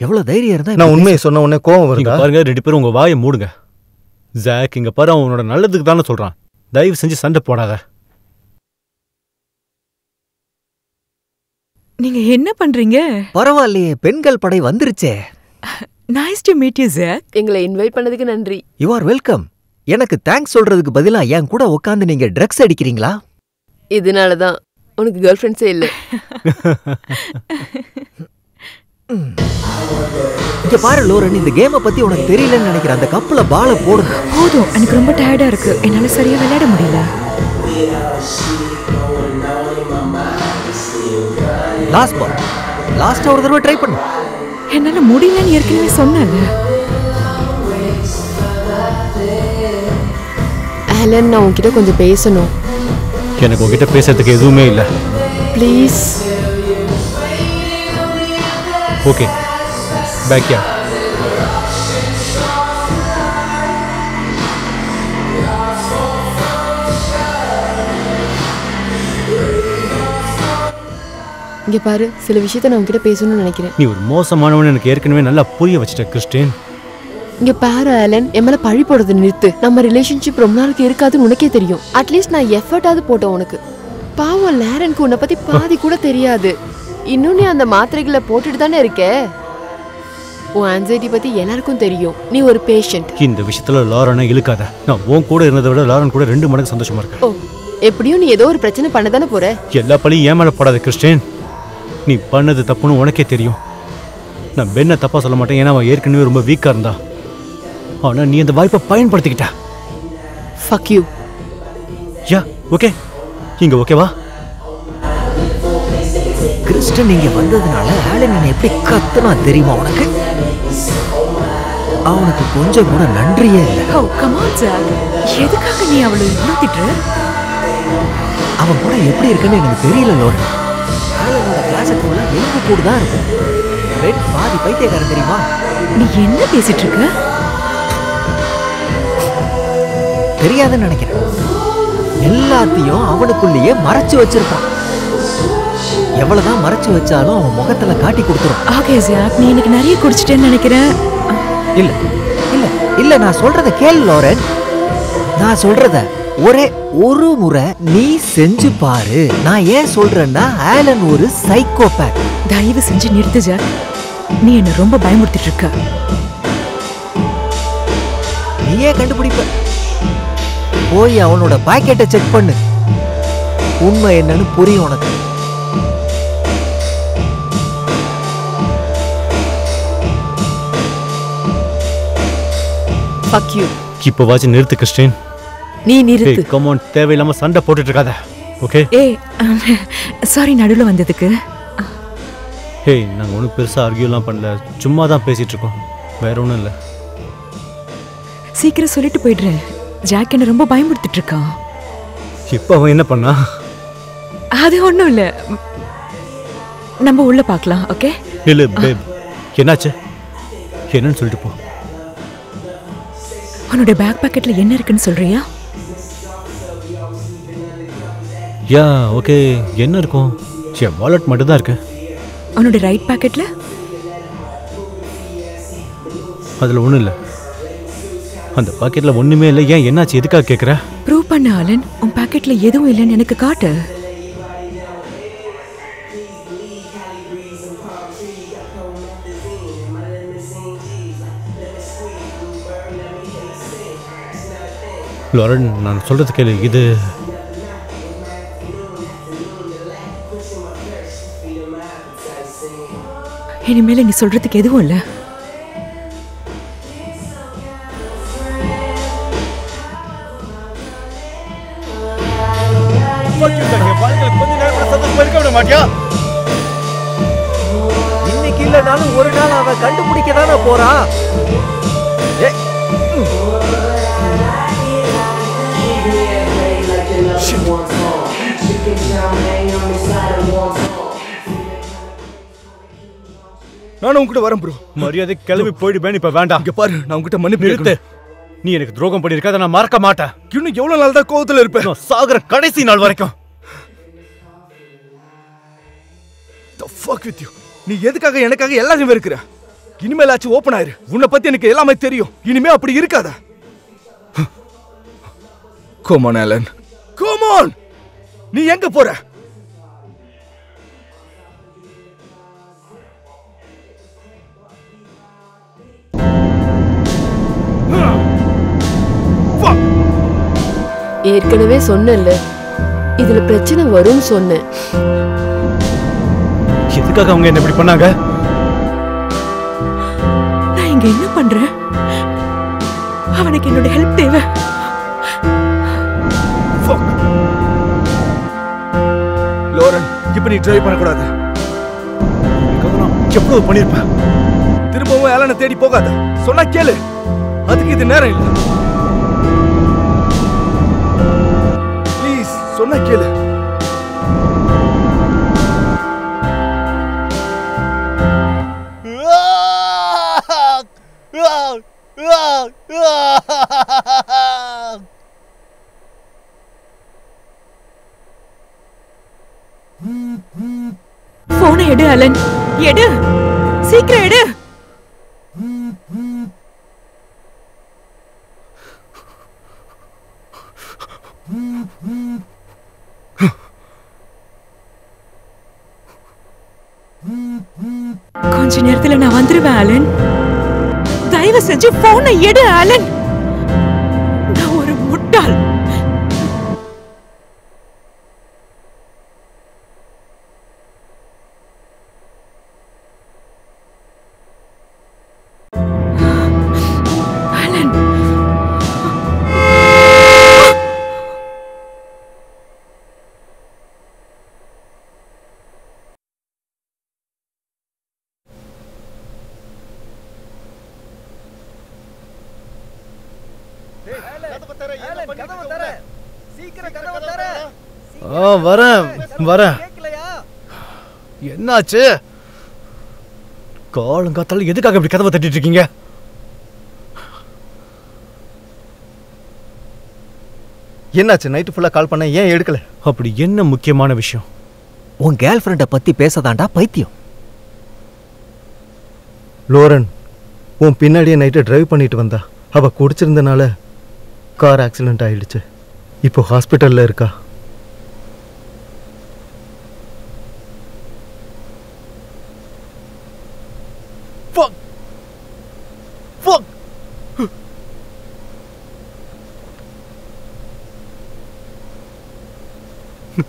எவ்வளவு தைரியம் இருந்தா நான் உண்மையை சொன்ன உடனே கோவம் நீங்க வருதா? பாருங்க, 2 பேரும் உங்க வாயை மூடுங்க. ஜாக் இங்க பாரு, அவனோட நல்லதுக்கு தானே சொல்றான். தயவு செஞ்சு சண்டை போடாத. நீங்க என்ன பண்றீங்க? பரவாயில்லையே, பெண்கள் படை வந்துருச்சே. Nice to meet you Jack. எங்களை இன்வைட் பண்ணதுக்கு நன்றி. You are welcome. எனக்கு தேங்க்ஸ் சொல்றதுக்கு பதிலா என் கூட உட்காந்து நீங்க ட்ரக்ஸ் அடிக்கிறீங்களா? இதனாலதான் உனக்கு கேர்ள் ஃப்ரெண்ட்ஸே இல்ல. இங்க பாரு லோரன், இந்த கேமை பத்தி உனக்கு தெரியலன்னு நினைக்கிறேன். அந்த கப்புல பால போடுங்க. போதும், எனக்கு ரொம்ப டயர்டா இருக்கு. என்னால சரியா விளையாட முடியல. Last ball. லாஸ்டா ஒரு தடவை ட்ரை பண்ணு. என்னால முடியலன்னு ஏற்கனவே சொன்னேன்ல. ஆலன், நான் உன்கிட்ட கொஞ்சம் பேசணும். எனக்கு உங்ககிட்ட பேசுறதுக்கு எதுவுமே இல்ல. ப்ளீஸ். Okay, backyard. இங்க பாரு, சில விஷயத்த நான் உன்கிட்ட பேசணும்னு நினைக்கிறேன். நீ ஒரு மோசமானவன் எனக்கு ஏற்கனவே நல்லா புரிய வச்சிட்ட கிறிஸ்டின். இங்க பாரு ஆலன், என் மேல பழி போடுறது நிறுத்து. நம்ம ரிலேஷன்ஷிப் ரொம்ப நாளுக்கு இருக்காதுன்னு உனக்கே தெரியும். அட்லீஸ்ட் நான் எஃபர்ட்டாவது போட்டேன் உனக்கு. பாவம் லாரனுக்கு உன்னை பத்தி பாதி கூட தெரியாது. இன்னும் நீ அந்த மாத்திரைகளை போட்டுட்டு தானே இருக்க. உன் ஆன்சைட்டி பத்தி எல்லாருக்கும் தெரியும். நீ ஒரு பேஷண்ட். இந்த விஷயத்துல லாரனை இழுக்காத. நான் உன் கூட இருந்ததை விட லாரன் கூட 2 மடங்கு சந்தோஷமா இருக்கேன். ஓ, எப்படியும் நீ ஏதோ ஒரு பிரச்சனை பண்ண தானே போற. எல்லா பழியும் ஏன் மேல போடாத கிறிஸ்டின். நீ பண்ணது தப்புன்னு உனக்கே தெரியும். நான் பென்னை தப்பா சொல்ல மாட்டேன், ஏன்னா அவன் ஏற்கனவே ரொம்ப வீக்கா இருந்தா. ஆனா நீ அந்த வாய்ப்பை பயன்படுத்திக்கிட்ட. Fuck you. Yeah, okay. இங்க ஓகேவா? கிறிஸ்டன் இங்க வந்ததுனால ஆலன் என்ன எப்படி கத்துனா தெரியுமா உனக்கு? அவனுக்கு கொஞ்சம் கூட நன்றியே இல்லை. ஓ கம் ஆன் ஜாக், எதுக்காக நீ அவளை இவ்வளவு திட்டுற? அவன் கூட எப்படி இருக்குன்னு எனக்கு தெரியல லோரன். ஆலனோட கிளாஸுக்கு உள்ள எலும்பு கூடு தான் இருக்கும். பென் பாதி பைத்தியக்காரன் தெரியுமா? நீ என்ன பேசிட்டு இருக்க? தெரியாதுன்னு நினைக்கிறேன். எல்லாத்தையும் அவனுக்குள்ளேயே மறைச்சு வச்சிருப்பான். எவ்வளவுதான் மறைச்சு வச்சாலும் அவன் முகத்துல காட்டி கொடுத்துரும். ஓகே ஜாக், நீ இன்னைக்கு நிறைய குடிச்சிட்டேன்னு நினைக்கிறேன். இல்ல இல்ல இல்ல, நான் சொல்றத கேளு லோரன். நான் சொல்றத ஒரே ஒரு முறை நீ செஞ்சு பாரு. நான் ஏன் சொல்றேன்னா ஆலன் ஒரு சைக்கோபேத். தயவு செஞ்சு நிறுத்து ஜாக். நீ என்ன ரொம்ப பயமுறுத்திட்டு இருக்க. நீயே கண்டுபிடிப்ப. போய் அவனோட பாக்கெட்டை செக் பண்ணு. உண்மை என்னன்னு புரியும் உனக்கு. Fuck you. இப்போவாச்சும் நிறுத்து கிறிஸ்டின். நீ நிறுத்து. கம் ஆன், தேவையில்லாம சண்டை போட்டுட்டு இருக்காத. ஓகே? ஏய், சாரி நடுவுல வந்ததுக்கு. ஹே, நாங்க ஒன்றும் பெருசா ஆர்கியூலாம் பண்ணல, சும்மா தான் பேசிட்டு இருக்கோம், வேற ஒன்றும் இல்லை. சீக்கிரம் சொல்லிட்டு போயிடுறேன். ஜாக் என்ன ரொம்ப பயமுறுத்திட்டு இருக்கான். இப்போ அவன் என்ன பண்ணா? அது ஒண்ணும் இல்ல, நம்ம உள்ள பார்க்கலாம். ஓகே? இல்ல பேப், என்னாச்சு? என்னன்னு சொல்லிட்டு போ. உன்னோட பேக் பாக்கெட்ல என்ன இருக்குன்னு சொல்றியா? யா, ஓகே. என்ன இருக்கும்? என் வாலெட் மட்டும் தான் இருக்கு. உன்னோட ரைட் பாக்கெட்ல? அதுல ஒண்ணும் இல்ல. அந்த பாக்கெட்ல ஒண்ணுமே இல்லை. ஏன், என்னாச்சு? எதுக்காக கேக்குற? ப்ரூவ் பண்ண ஆலன். உன் பாக்கெட்ல எதுவும் இல்லைன்னு எனக்கு காட்டு. லாரன், நான் சொல்றது கேளு. இது இனிமேல நீ சொல்றதுக்கு எதுவும் இல்ல. இன்னைக்கு இல்லனாலும் ஒரு நாள் அவன் கண்டுபிடிக்க தானே போறான். நானும் உன்கிட்ட வரேன் ப்ரோ. மரியாதை கிளம்பி போயிடு பேன். இப்ப வேண்டாம். இங்க பாரு, நான் உன்கிட்ட மன்னிப்பு நிறுத்து. கேட்கிறேன். நீ எனக்கு துரோகம் பண்ணிருக்க, அதை நான் மறக்க மாட்டேன். இன்னும் எவ்வளவு நாள் தான் கோவத்துல இருப்பேன்? நான் சாகுற கடைசி நாள் வரைக்கும். The fuck with you. நீ எதுக்காக எனக்காக எல்லாரையும் வெறுக்கிற? இனிமேலாச்சும் ஓபன் ஆயிரு. உன்னை பத்தி எனக்கு எல்லாமே தெரியும். இனிமே அப்படி இருக்காத. Come on, Alan. Come on. நீ எங்க போற? ஏற்கனவே சொன்னேன்ல, இதுல பிரச்சனை வரும்னு சொன்னேன். எதுக்காக அவங்க என்ன இப்படி பண்ணாங்க? நான் இங்க என்ன பண்றேன்? அவனுக்கு என்னோட ஹெல்ப் தேவை. லோரன், இப்ப நீ ட்ரை பண்ணக்கூடாது. எவ்வளவு பண்ணிருப்பேன். திரும்பவும் ஏலனை தேடி போகாத. சொன்னா கேளு. அதுக்கு இது நேரம் இல்லை. ப்ளீஸ் சொன்னா கேளு. போனை எடு அலன், எடு, சீக்கிரம் எடு. கொஞ்ச நேரத்துல நான் வந்துருவேன் அலன். தயவு செஞ்சு போனை எடு அலன். நான் ஒரு முட்டாள். வரேன். என்னாச்சு? காலங்காத்தால எதுக்காக இப்படி கதவை தட்டிட்டு இருக்கீங்க? என்னாச்சு? நைட்டு ஃபுல்லா கால் பண்ண, ஏன் எடுக்கல? அப்படி என்ன முக்கியமான விஷயம்? உன் கேர்ள் ஃப்ரெண்டை பத்தி பேசதாண்டா பைத்தியம். லோரன் உன் பின்னாடியே நைட்டு டிரைவ் பண்ணிட்டு வந்தா. அவ குடிச்சிருந்தனால கார் ஆக்சிடென்ட் ஆயிடுச்சு. இப்போ ஹாஸ்பிட்டல்ல இருக்கா.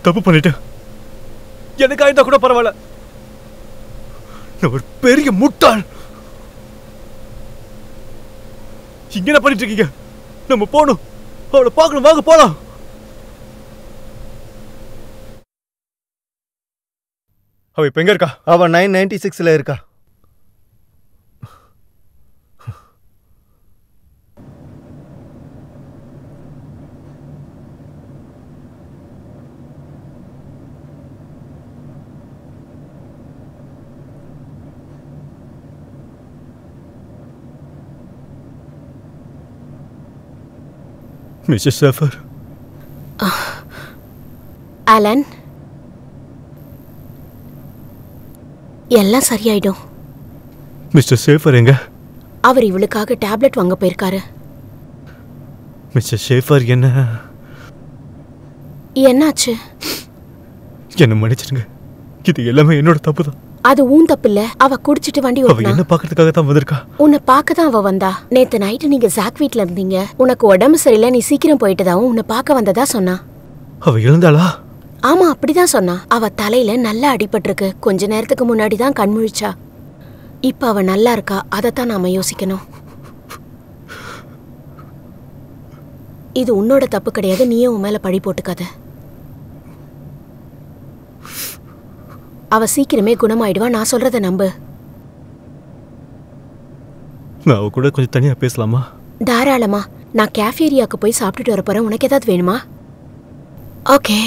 தப்பு பண்ணிட்டேன். எனக்கு ஆயிருந்தா கூட பரவாயில்ல. நான் ஒரு பெரிய முட்டாள். இங்க என்ன பண்ணிட்டு இருக்கீங்க? நம்ம போகணும், அவளை பார்க்கணும். வாங்க போலாம். அவ இப்ப எங்க இருக்கா? அவ 996ல இருக்கா. Mister safer. அலன், எல்லாம் சரியாயிடும். மிஸ்டர் சேஃபர் எங்க? அவர் இவளுக்காக டேப்லெட் வாங்க போயிருக்காரு. மிஸ்டர் சேஃபர் என்னாச்சு? என்ன மன்னிச்சிடுங்க. இது எல்லாமே என்னோட தப்பு தான். அது உன் தப்பு இல்ல. அவ குடிச்சிட்டு வண்டி அவ ஓட்டுனா. என்ன பார்க்கறதுக்காக தான் வந்திருக்கா. உன்னை பார்க்க தான் அவ வந்தா. நேத்து நைட்டு நீங்க ஜாக் வீட்ல இருந்தீங்க. உனக்கு உடம்பு சரியில்லை, நீ சீக்கிரம் போயிட்டதாவும் உன்னை பார்க்க வந்ததா சொன்னா. அவ எழுந்தாளா? ஆமா, அப்படிதான் சொன்னா. அவ தலையில நல்லா அடிபட்டிருக்கு. கொஞ்ச நேரத்துக்கு முன்னாடி தான் கண் முழிச்சா. இப்ப அவ நல்லா இருக்கா. அதைத்தான் நாம யோசிக்கணும். இது உன்னோட தப்பு கிடையாது. நீயே உன் மேல பழி போட்டுக்காத. அவ சீக்கிரமே குணமாயிடுவா. நான் சொல்றத நம்பு. நான் அவ கூட கொஞ்சம் தனியா பேசலாமா? தாராளமா. நான் கேஃபேரியாக்கு போய் சாப்பிட்டுட்டு வர போறேன். உனக்கு ஏதாவது வேணுமா? ஓகே.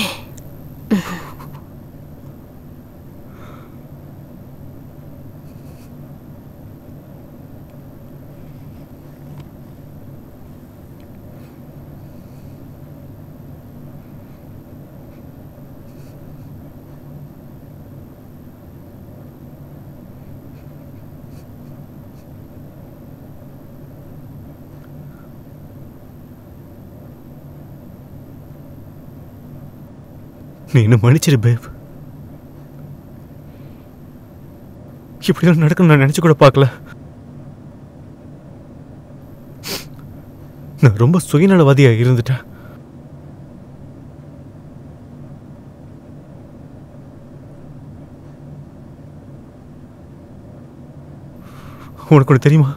நீ என்ன மன்னிச்சிரு பேப். இப்படிதான் நடக்கும் நான் நினைச்சு கூட பார்க்கல. நான் ரொம்ப சுயநலவாதியா இருந்துட்டேன். உனக்கு ஒன்று தெரியுமா?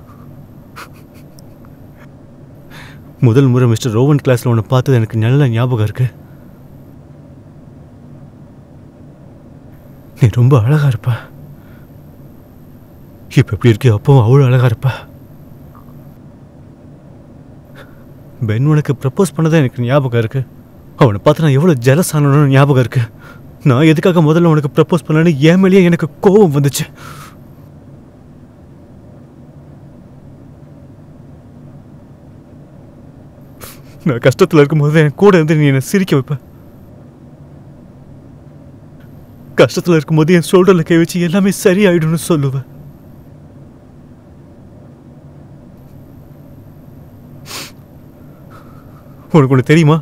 முதல் முறை மிஸ்டர் ரோவன் கிளாஸ்ல உன்னை பார்த்தது எனக்கு நல்ல ஞாபகம் இருக்கு. நீ ரொம்ப அழகா இருப்ப. இப்ப எப்படி இருக்கியோ அப்பவும் அவ்வளோ அழகா இருப்ப. பென் உனக்கு ப்ரப்போஸ் பண்ணதான் எனக்கு ஞாபகம் இருக்கு. அவனை பார்த்து நான் எவ்வளோ ஜெலஸ் ஆனோன்னு ஞாபகம் இருக்கு. நான் எதுக்காக முதல்ல உனக்கு ப்ரப்போஸ் பண்ணேன்னு என் மேலேயே எனக்கு கோபம் வந்துச்சு. நான் கஷ்டத்தில் இருக்கும்போது என் கூட இருந்து நீ என்னை சிரிக்க வைப்ப. கஷ்டத்தில் இருக்கும்போது என் ஷோல்டரில் கை வச்சு எல்லாமே சரியாயிடும்னு சொல்லுவேன். உனக்கு ஒன்று தெரியுமா?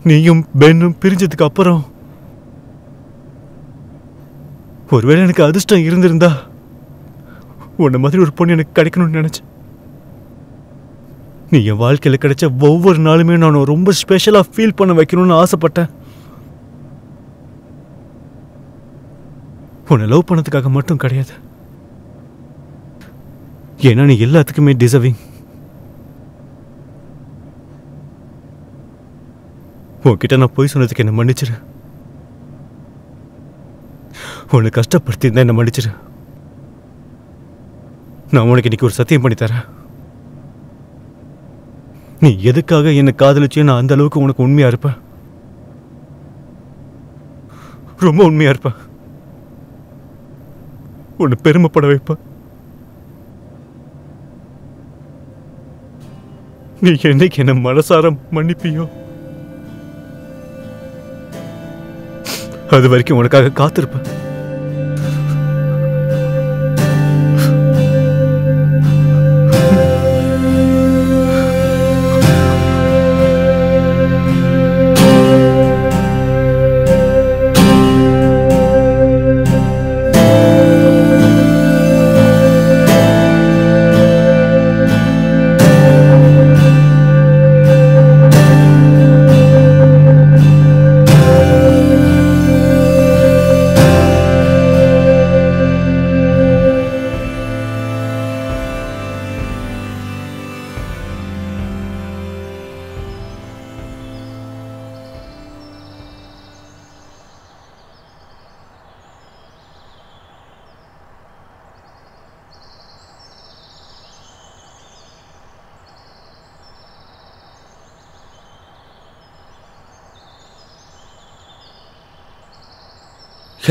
நீயும் பென்னும் பிரிஞ்சதுக்கு அப்புறம் ஒருவேளை எனக்கு அதிர்ஷ்டம் இருந்திருந்தா உன்னை மாதிரி ஒரு பொண்ணு எனக்கு கிடைக்கணும்னு நினைச்சேன். நீ என் வாழ்க்கையில் கிடைச்ச ஒவ்வொரு நாளுமே நான் ரொம்ப ஸ்பெஷலாக ஃபீல் பண்ண வைக்கணும்னு ஆசைப்பட்டேன். உன்னை லவ் பண்ணதுக்காக மட்டும் கிடையாது. ஏன்னா நீ எல்லாத்துக்குமே டிசர்விங். உன்கிட்ட நான் போய் சொன்னதுக்கு என்ன மன்னிச்சிரு. உன்னை கஷ்டப்படுத்தியிருந்தா என்ன மன்னிச்சிரு. நான் உனக்கு இன்னைக்கு ஒரு சத்தியம் பண்ணி தரேன். நீ எதுக்காக என்னை காதலிச்சு நான் அந்த அளவுக்கு உனக்கு உண்மையா இருப்பேன். ரொம்ப உண்மையா இருப்பேன். உன்னை பெருமைப்பட வைப்பேன். நீ என்னைக்கு என்ன மனசார மன்னிப்பியோ அது வரைக்கும் உனக்காக காத்திருப்பேன்.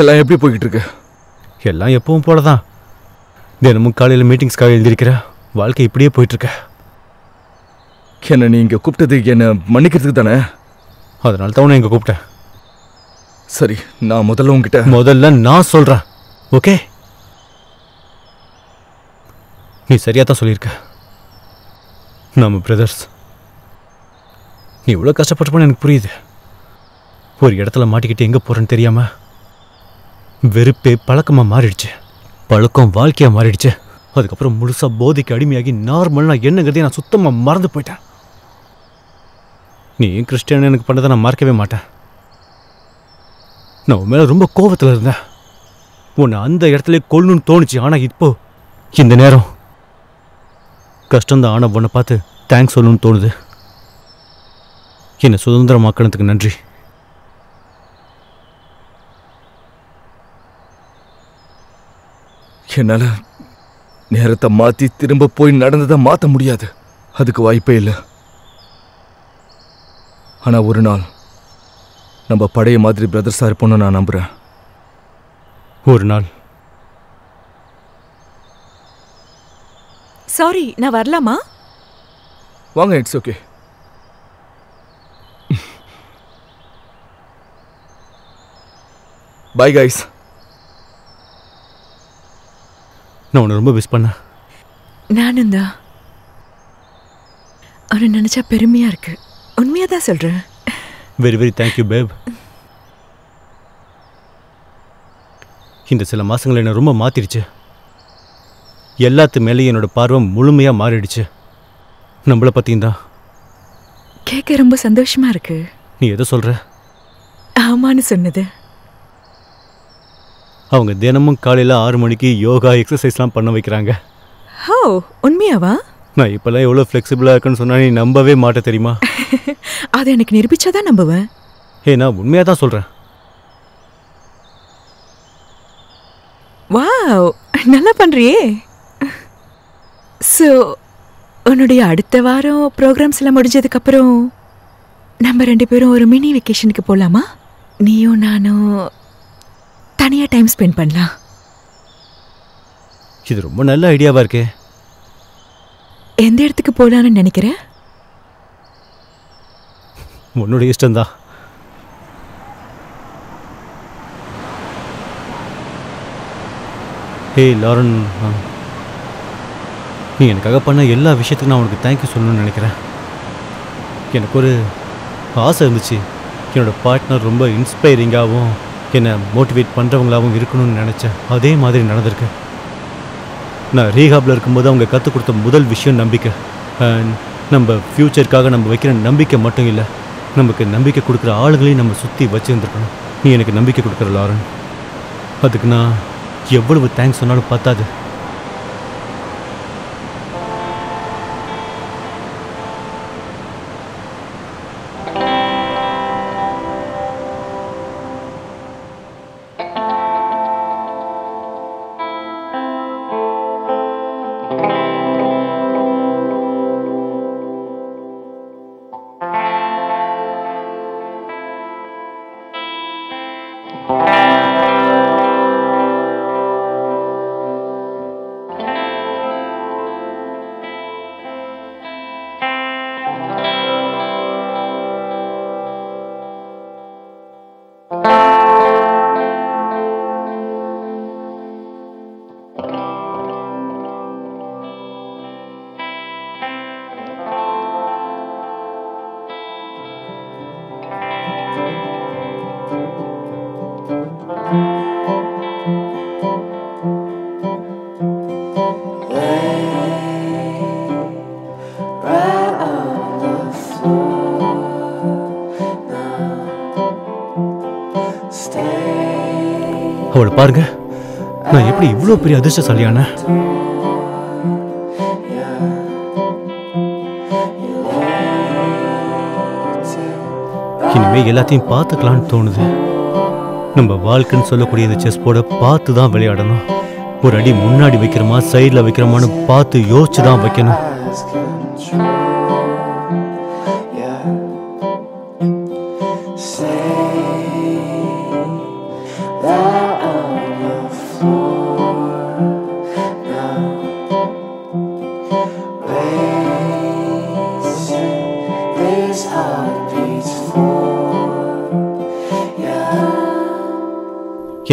எல்லாம் எப்படி போய்கிட்டு இருக்கு? எல்லாம் எப்பவும் போலதான். தினமும் காலையில் மீட்டிங்ஸ்க்காக எழுந்திருக்கிற வாழ்க்கை இப்படியே போயிட்டு இருக்க. என்ன நீ இங்க கூப்பிட்டது என்ன மன்னிக்கிறதுக்கு தானே? அதனால தான் உன்னை இங்க கூப்பிட்டேன். சரி, நான் முதல்ல நான் சொல்றேன். ஓகே, நீ சரியா தான் சொல்லியிருக்க. நம்ம பிரதர்ஸ். நீ இவ்வளோ கஷ்டப்பட்டுப்போன்னு எனக்கு புரியுது. ஒரு இடத்துல மாட்டிக்கிட்டு எங்கே போகிறேன்னு தெரியாம வெறுப்பே பழக்கமாக மாறிடுச்சு. பழக்கம் வாழ்க்கையாக மாறிடுச்சு. அதுக்கப்புறம் முழுசாக போதைக்கு அடிமையாகி நார்மலாக என்னங்கிறதே நான் சுத்தமாக மறந்து போயிட்டேன். நீ கிறிஸ்டியன் எனக்கு பண்ணதை நான் மறக்கவே மாட்டேன். நான் உன் மேலே ரொம்ப கோபத்தில் இருந்தேன். உன்னை அந்த இடத்துல கொல்லணும்னு தோணுச்சு. ஆனால் இப்போ இந்த நேரம் கஷ்டம்தான். ஆனால் உன்னை பார்த்து தேங்க்ஸ் சொல்லணும்னு தோணுது. என்னை சுதந்திரமாக்கினதுக்கு நன்றி. என்னால நேரத்தை மாத்தி திரும்ப போய் நடந்ததை மாற்ற முடியாது. அதுக்கு வாய்ப்பே இல்லை. ஆனா ஒரு நாள் நம்ம பழைய மாதிரி பிரதர்ஸா இருப்போம்னு நான் நம்புறேன். ஒரு நாள். சாரி, நான் வரலாமா? வாங்க, இட்ஸ் ஓகே. Bye guys. நான் உன்னை ரொம்ப மிஸ் பண்ணேன். நானும் தான். அவனை நினைச்சா பெருமையா இருக்கு. உன்னை உண்மையா தான் சொல்றேன். வெரி வெரி தேங்க்யூ பேப். இந்த சில மாசங்கள் என்ன ரொம்ப மாத்திருச்சு. எல்லாத்து மேலேயும் என்னோட பார்வை முழுமையா மாறிடுச்சு. நம்மளை பத்தியும் தான். கேட்க ரொம்ப சந்தோஷமா இருக்கு. நீ எதை சொல்ற? ஆமான்னு சொன்னது. அவங்க தினமும் காலையில் 6 மணிக்கு யோகா எக்ஸசைஸ்லாம் பண்ண வைக்கிறாங்க. ஓ, உண்மையாவா? நான் இப்போல்லாம் எவ்வளோ ஃப்ளெக்சிபிளாக இருக்குன்னு சொன்னா நீ நம்பவே மாட்ட தெரியுமா? அதை எனக்கு நிரூபிச்சாதான் நம்புவேன். நான் உண்மையாக தான் சொல்கிறேன். வாவ், நல்லா பண்றியே. ஸோ உன்னுடைய அடுத்த வாரம் ப்ரோக்ராம்ஸ் எல்லாம் முடிஞ்சதுக்கு அப்புறம் நம்ம 2 பேரும் ஒரு மினி வெக்கேஷனுக்கு போகலாமா? நீயும் நானும் தனியாக டைம் ஸ்பெண்ட் பண்ணலாம். இது ரொம்ப நல்ல ஐடியாவா இருக்கே. எந்த இடத்துக்கு போகலான்னு நினைக்கிறேன்? உன்னோட இஷ்டம்தான். லாரன், நீ எனக்காக பண்ண எல்லா விஷயத்துக்கும் நான் உனக்கு தேங்க்யூ சொல்லணும்னு நினைக்கிறேன். எனக்கு ஒரு ஆசை இருந்துச்சு, என்னோட பார்ட்னர் ரொம்ப இன்ஸ்பைரிங்காகவும் என்னை மோட்டிவேட் பண்ணுறவங்களாகவும் இருக்கணும்னு நினச்சேன். அதே மாதிரி நடந்திருக்கு. நான் ரீஹாபில் இருக்கும்போது அவங்க கற்றுக் கொடுத்த முதல் விஷயம் நம்பிக்கை. நம்ம ஃப்யூச்சருக்காக நம்ம வைக்கிற நம்பிக்கை மட்டும் இல்லை, நமக்கு நம்பிக்கை கொடுக்குற ஆளுங்களையும் நம்ம சுற்றி வச்சுருந்துருக்கணும். நீ எனக்கு நம்பிக்கை கொடுக்குற லாரன், அதுக்கு நான் எவ்வளவு தேங்க்ஸ் சொன்னாலும் பத்தாது. அவளை பாருங்க, நான் எப்படி இவ்வளோ பெரிய அதிர்ஷ்டசாலியான. இனிமே எல்லாத்தையும் பார்த்துக்கலான்னு தோணுது. நம்ம வாழ்க்கைன்னு சொல்லக்கூடிய இந்த செஸ் போர்டை பார்த்து தான் விளையாடணும். ஒரு அடி முன்னாடி வைக்கிறோமா சைடில் வைக்கிறோமான்னு பார்த்து யோசிச்சு தான் வைக்கணும்.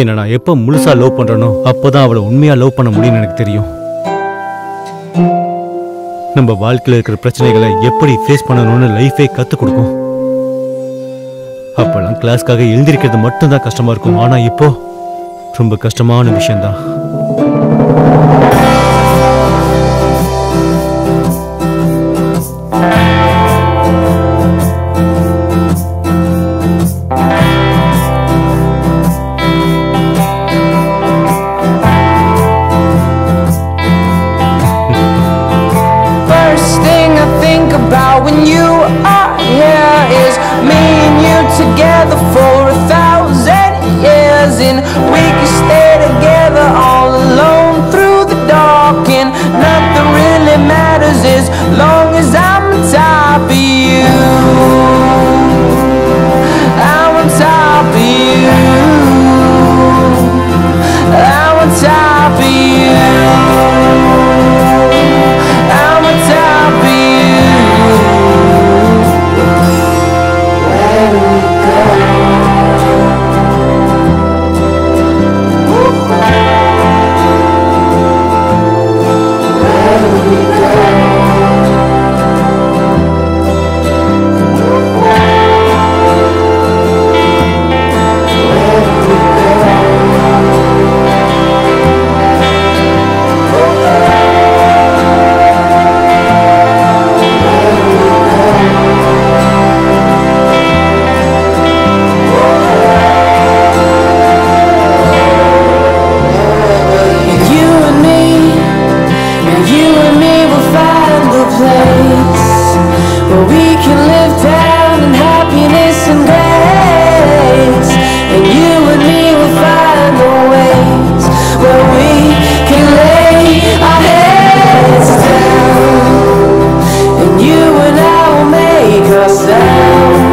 என்ன நான் எப்போ முழுசா லவ் பண்றனோ அப்போதான் அவளை உண்மையா லவ் பண்ண முடியும்னு எனக்கு தெரியும். நம்ம வாழ்க்கையில் இருக்கிற பிரச்சனைகளை எப்படி ஃபேஸ் பண்ணணும்னு லைஃபே கற்றுக் கொடுக்கும். அப்பெல்லாம் கிளாஸ்க்காக எழுந்திருக்கிறது மட்டும்தான் கஷ்டமா இருக்கும். ஆனா இப்போ ரொம்ப கஷ்டமான விஷயம்தான். When you are here is me and you together for 1,000 years, and we can stay together all alone through the dark, and nothing really matters as long as I'm on top of you. I'm on top of you. I'm on top of you. I'm on top of you. live down in happiness and grace, and you and me will find the ways where we can lay our heads down, and you and I will make our sound.